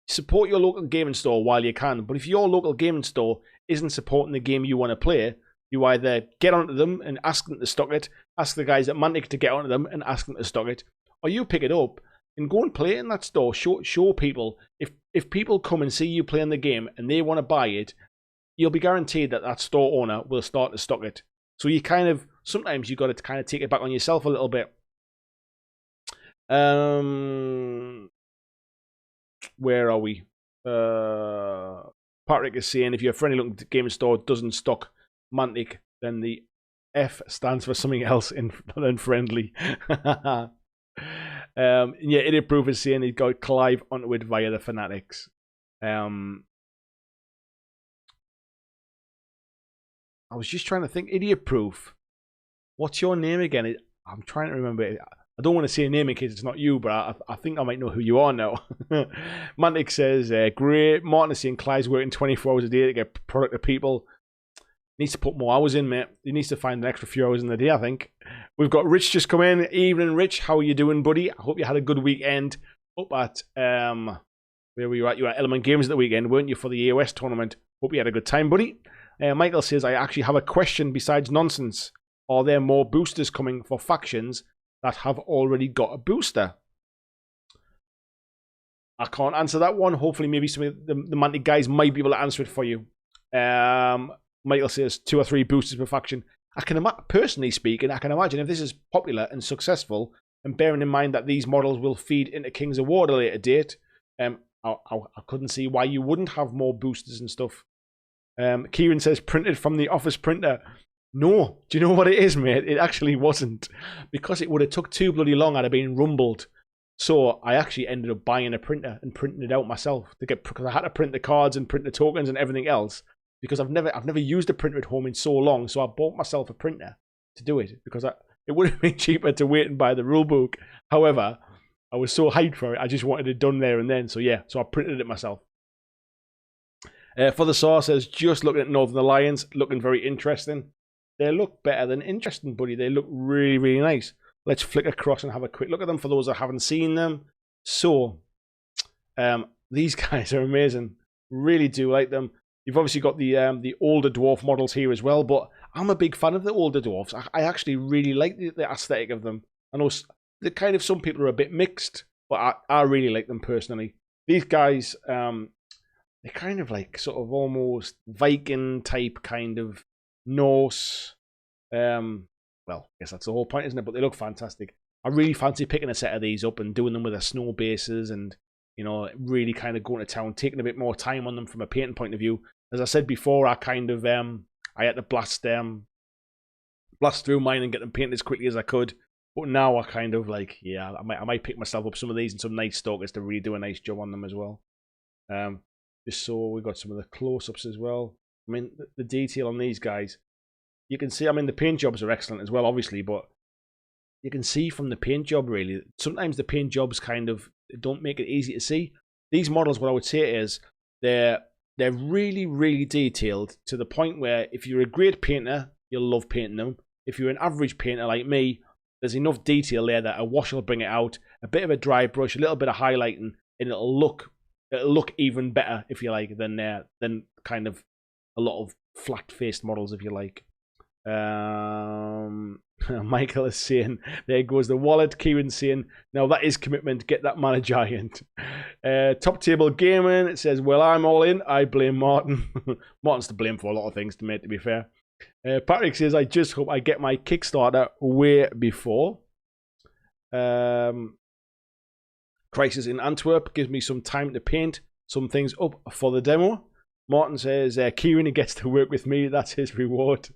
support your local gaming store while you can, but if your local gaming store isn't supporting the game you want to play, you either get onto them and ask them to stock it, ask the guys at Mantic to get onto them and ask them to stock it, or you pick it up and go and play it in that store. Show people. If people come and see you playing the game and they want to buy it, you'll be guaranteed that store owner will start to stock it. So you kind of, sometimes you got to kind of take it back on yourself a little bit. Where are we? Patrick is saying if your friendly looking gaming store doesn't stock Mantic, then the F stands for something else than friendly. Yeah, Idiot Proof is saying he got Clive onto it via the Fanatics. I was just trying to think. Idiot Proof, what's your name again? I'm trying to remember it. I don't want to say a name in case it's not you, but I think I might know who you are now. Mantic says, great. Martin is saying Clive's working 24 hours a day to get product to people. Needs to put more hours in, mate. He needs to find an extra few hours in the day, I think. We've got Rich just come in. Evening, Rich. How are you doing, buddy? I hope you had a good weekend up at, where were you at? You were at Element Games at the weekend, weren't you, for the AOS tournament? Hope you had a good time, buddy. Michael says, I actually have a question besides nonsense. Are there more boosters coming for factions that have already got a booster? I can't answer that one. Hopefully, maybe some of the Mantic guys might be able to answer it for you. Michael says 2 or 3 boosters per faction. I can personally speaking, I can imagine if this is popular and successful, and bearing in mind that these models will feed into King's Award at a later date, I couldn't see why you wouldn't have more boosters and stuff. Kieran says printed from the office printer. No, do you know what it is, mate? It actually wasn't, because it would have took too bloody long. I'd have been rumbled. So I actually ended up buying a printer and printing it out myself because I had to print the cards and print the tokens and everything else, because I've never used a printer at home in so long. So I bought myself a printer to do it, because it would have been cheaper to wait and buy the rule book. However, I was so hyped for it, I just wanted it done there and then. So yeah, so I printed it myself. For the Saw says, just looking at Northern Alliance, looking very interesting. They look better than interesting, buddy. They look really, really nice. Let's flick across and have a quick look at them for those that haven't seen them. So, these guys are amazing. Really do like them. You've obviously got the older dwarf models here as well, but I'm a big fan of the older dwarfs. I actually really like the aesthetic of them. I know some people are a bit mixed, but I really like them personally. These guys, they're kind of like sort of almost Viking type kind of Norse. Well, I guess that's the whole point, isn't it? But they look fantastic. I really fancy picking a set of these up and doing them with their snow bases and, you know, really kind of going to town, taking a bit more time on them from a painting point of view. As I said before, I kind of, I had to blast through mine and get them painted as quickly as I could. But now I kind of like, yeah, I might pick myself up some of these and some nice stalkers to really do a nice job on them as well. Just so we got some of the close-ups as well. I mean, the detail on these guys, you can see, I mean, the paint jobs are excellent as well, obviously, but you can see from the paint job, really, sometimes the paint jobs kind of don't make it easy to see. These models, what I would say is, they're really, really detailed to the point where if you're a great painter, you'll love painting them. If you're an average painter like me, there's enough detail there that a wash will bring it out, a bit of a dry brush, a little bit of highlighting, and it'll look even better, if you like, than kind of a lot of flat-faced models, if you like. Michael is saying, there goes the wallet. Kieran's saying, now that is commitment, get that man a giant. Top Table Gaming, it says, well, I'm all in, I blame Martin. Martin's to blame for a lot of things, to be fair. Patrick says, I just hope I get my Kickstarter way before. Crisis in Antwerp gives me some time to paint some things up for the demo. Martin says, Kieran, he gets to work with me, that's his reward.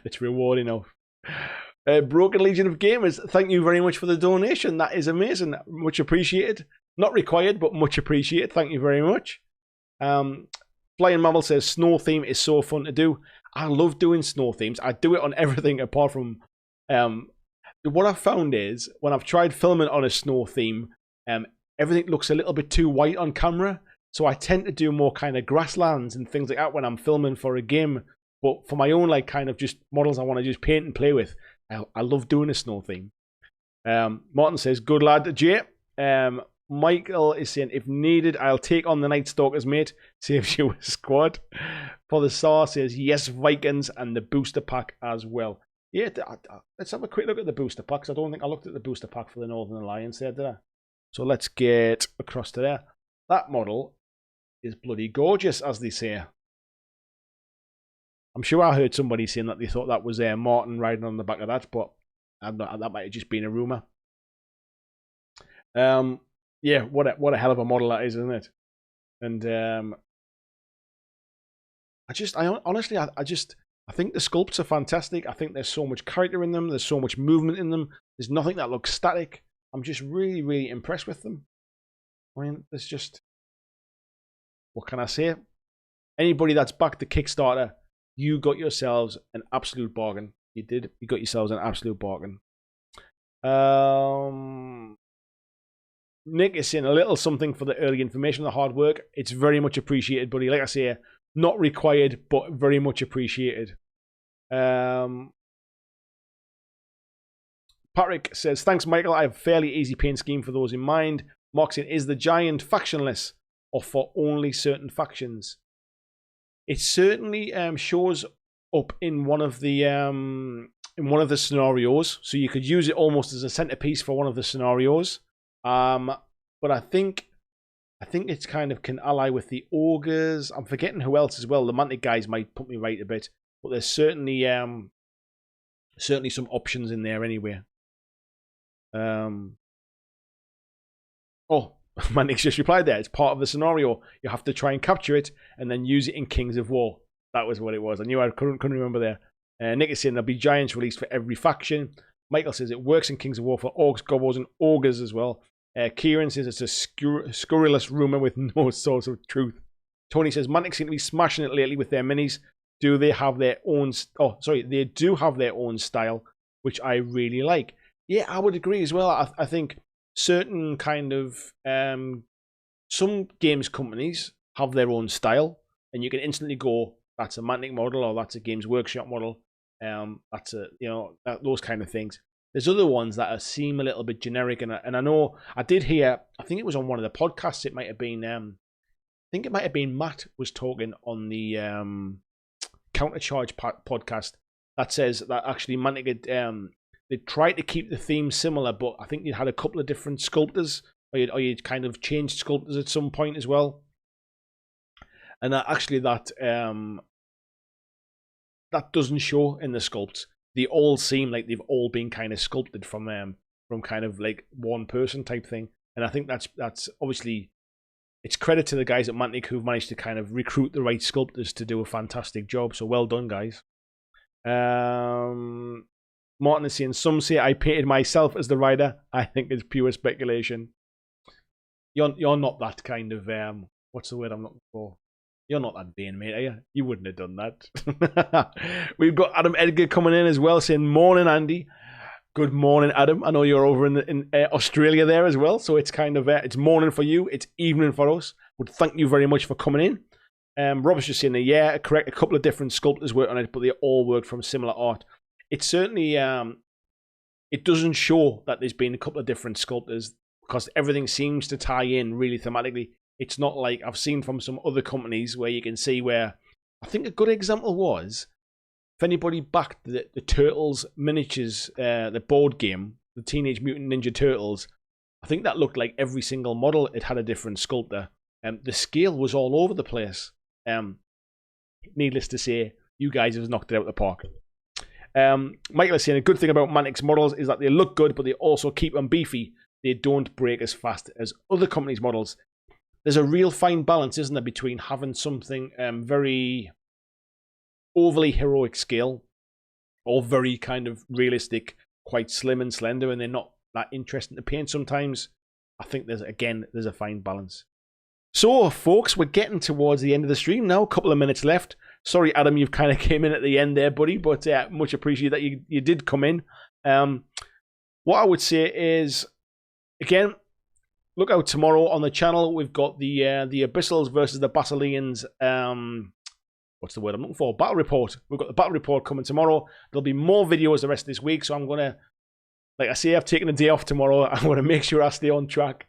It's reward enough. Broken Legion of Gamers, thank you very much for the donation. That is amazing. Much appreciated. Not required, but much appreciated. Thank you very much. Flying Mammal says, snow theme is so fun to do. I love doing snow themes. I do it on everything apart from... what I've found is, when I've tried filming on a snow theme, everything looks a little bit too white on camera. So I tend to do more kind of grasslands and things like that when I'm filming for a game. But for my own, like, kind of just models I want to just paint and play with, I love doing a snow theme. Martin says, good lad, Jay. Michael is saying, if needed, I'll take on the Night Stalkers, mate. Saves you a squad. For the Saw says, yes, Vikings, and the booster pack as well. Yeah, let's have a quick look at the booster packs. I don't think I looked at the booster pack for the Northern Alliance there, did I? So let's get across to there. That model is bloody gorgeous, as they say. I'm sure I heard somebody saying that they thought that was Martin riding on the back of that, but that might have just been a rumour. Yeah, what a hell of a model that is, isn't it? And I think the sculpts are fantastic. I think there's so much character in them. There's so much movement in them. There's nothing that looks static. I'm just really, really impressed with them. I mean, there's just... What can I say? Anybody that's backed the Kickstarter, you got yourselves an absolute bargain. You did. You got yourselves an absolute bargain. Nick is saying a little something for the early information, the hard work. It's very much appreciated, buddy. Like I say, not required, but very much appreciated. Patrick says, thanks, Michael. I have a fairly easy paint scheme for those in mind. Mark saying, is the giant factionless or for only certain factions? It certainly shows up in one of the scenarios, so you could use it almost as a centerpiece for one of the scenarios. But I think it's kind of can ally with the ogres. I'm forgetting who else as well. The Mantic guys might put me right a bit, but there's certainly some options in there anyway. Oh, Mantic's just replied there. It's part of the scenario. You have to try and capture it and then use it in Kings of War. That was what it was. I knew I couldn't remember there. Nick is saying there'll be giants released for every faction. Michael says it works in Kings of War for orcs, goblins, and ogres as well. Kieran says it's a scurrilous rumor with no source of truth. Tony says Mantic seem to be smashing it lately with their minis. Do they have their own? Oh, sorry, they do have their own style, which I really like. Yeah, I would agree as well. I think certain kind of some games companies have their own style, and you can instantly go, that's a Mantic model or that's a Games Workshop model. That's a those kind of things. There's other ones that seem a little bit generic, and I know I did hear. I think it was on one of the podcasts. It might have been. I think it might have been Matt was talking on the Countercharge podcast that says that actually Mantic they tried to keep the theme similar, but I think you had a couple of different sculptors, or you'd kind of changed sculptors at some point as well. And actually that doesn't show in the sculpts. They all seem like they've all been kind of sculpted from kind of like one person type thing. And I think that's obviously, it's credit to the guys at Mantic who've managed to kind of recruit the right sculptors to do a fantastic job. So well done, guys. Martin is saying, some say I painted myself as the rider. I think it's pure speculation. You're not that kind of what's the word I'm looking for? You're not that vain, mate, are you? You wouldn't have done that. We've got Adam Edgar coming in as well, saying, morning, Andy. Good morning, Adam. I know you're over in Australia there as well, so it's kind of, it's morning for you, it's evening for us. Would thank you very much for coming in. Robert's just saying, yeah, correct, a couple of different sculptors worked on it, but they all worked from similar art. It certainly, it doesn't show that there's been a couple of different sculptors, because everything seems to tie in really thematically. It's not like I've seen from some other companies where you can see where, I think a good example was, if anybody backed the Turtles miniatures, the board game, the Teenage Mutant Ninja Turtles, I think that looked like every single model, it had a different sculptor. The scale was all over the place. Needless to say, you guys have knocked it out of the park. Michael is saying, a good thing about Mantic's models is that they look good, but they also keep them beefy. They don't break as fast as other companies' models. There's a real fine balance, isn't there, between having something very overly heroic scale or very kind of realistic, quite slim and slender, and they're not that interesting to paint sometimes. I think there's a fine balance. So, folks, we're getting towards the end of the stream now. A couple of minutes left. Sorry, Adam, you've kind of came in at the end there, buddy, but much appreciated that you did come in. What I would say is, again, look out tomorrow on the channel. We've got the Abyssals versus the Basileans. What's the word I'm looking for? Battle report. We've got the battle report coming tomorrow. There'll be more videos the rest of this week, so I'm gonna, like I say, I've taken a day off tomorrow. I want to make sure I stay on track.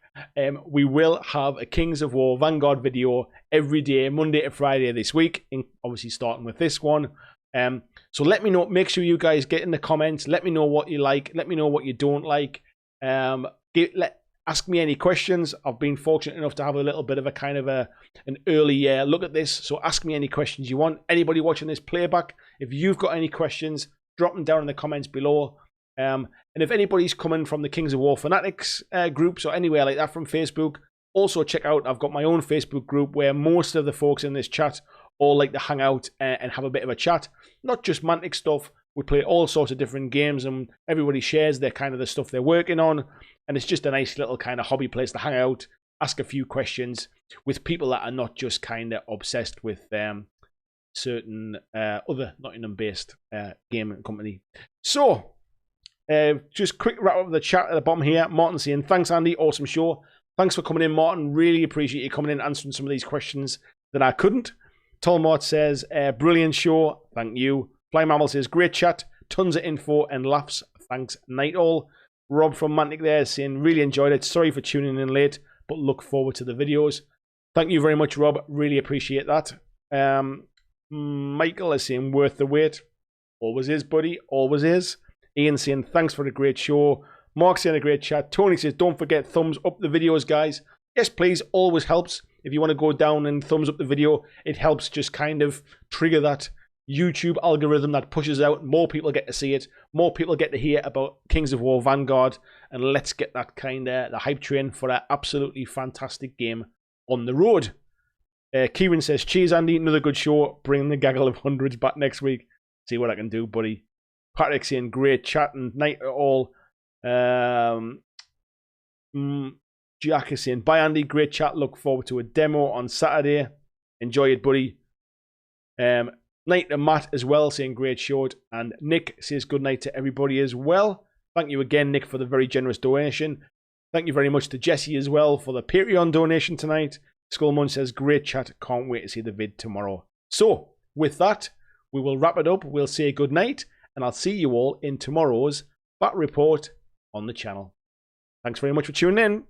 We will have a Kings of War Vanguard video every day, Monday to Friday this week, obviously starting with this one. So let me know. Make sure you guys get in the comments. Let me know what you like. Let me know what you don't like. Ask me any questions. I've been fortunate enough to have a little bit of a kind of an early look at this. So ask me any questions you want. Anybody watching this playback, if you've got any questions, drop them down in the comments below. And if anybody's coming from the Kings of War Fanatics groups or anywhere like that from Facebook, also check out, I've got my own Facebook group where most of the folks in this chat all like to hang out and have a bit of a chat. Not just Mantic stuff. We play all sorts of different games and everybody shares their kind of the stuff they're working on. And it's just a nice little kind of hobby place to hang out, ask a few questions with people that are not just kind of obsessed with certain other Nottingham-based game company. So, just quick wrap up of the chat at the bottom here. Martin saying, thanks, Andy. Awesome show. Thanks for coming in, Martin. Really appreciate you coming in and answering some of these questions that I couldn't. Tolmart says, brilliant show. Thank you. Fly Mammal says, great chat. Tons of info and laughs. Thanks, Night All. Rob from Mantic there is saying, really enjoyed it. Sorry for tuning in late, but look forward to the videos. Thank you very much, Rob. Really appreciate that. Michael is saying worth the wait. Always is, buddy. Always is. Ian saying thanks for a great show. Mark saying a great chat. Tony says don't forget thumbs up the videos, guys. Yes, please. Always helps. If you want to go down and thumbs up the video, it helps just kind of trigger that YouTube algorithm that pushes out. More people get to see it. More people get to hear about Kings of War Vanguard. And let's get that kind of the hype train for an absolutely fantastic game on the road. Kieran says, cheers, Andy. Another good show. Bring the gaggle of hundreds back next week. See what I can do, buddy. Patrick saying, great chat and night at all. Jack is saying, bye, Andy. Great chat. Look forward to a demo on Saturday. Enjoy it, buddy. Night to Matt as well, saying great show. And Nick says good night to everybody as well. Thank you again, Nick, for the very generous donation. Thank you very much to Jesse as well for the Patreon donation tonight. Skullmun says, great chat. Can't wait to see the vid tomorrow. So, with that, we will wrap it up. We'll say good night, and I'll see you all in tomorrow's Bat Report on the channel. Thanks very much for tuning in.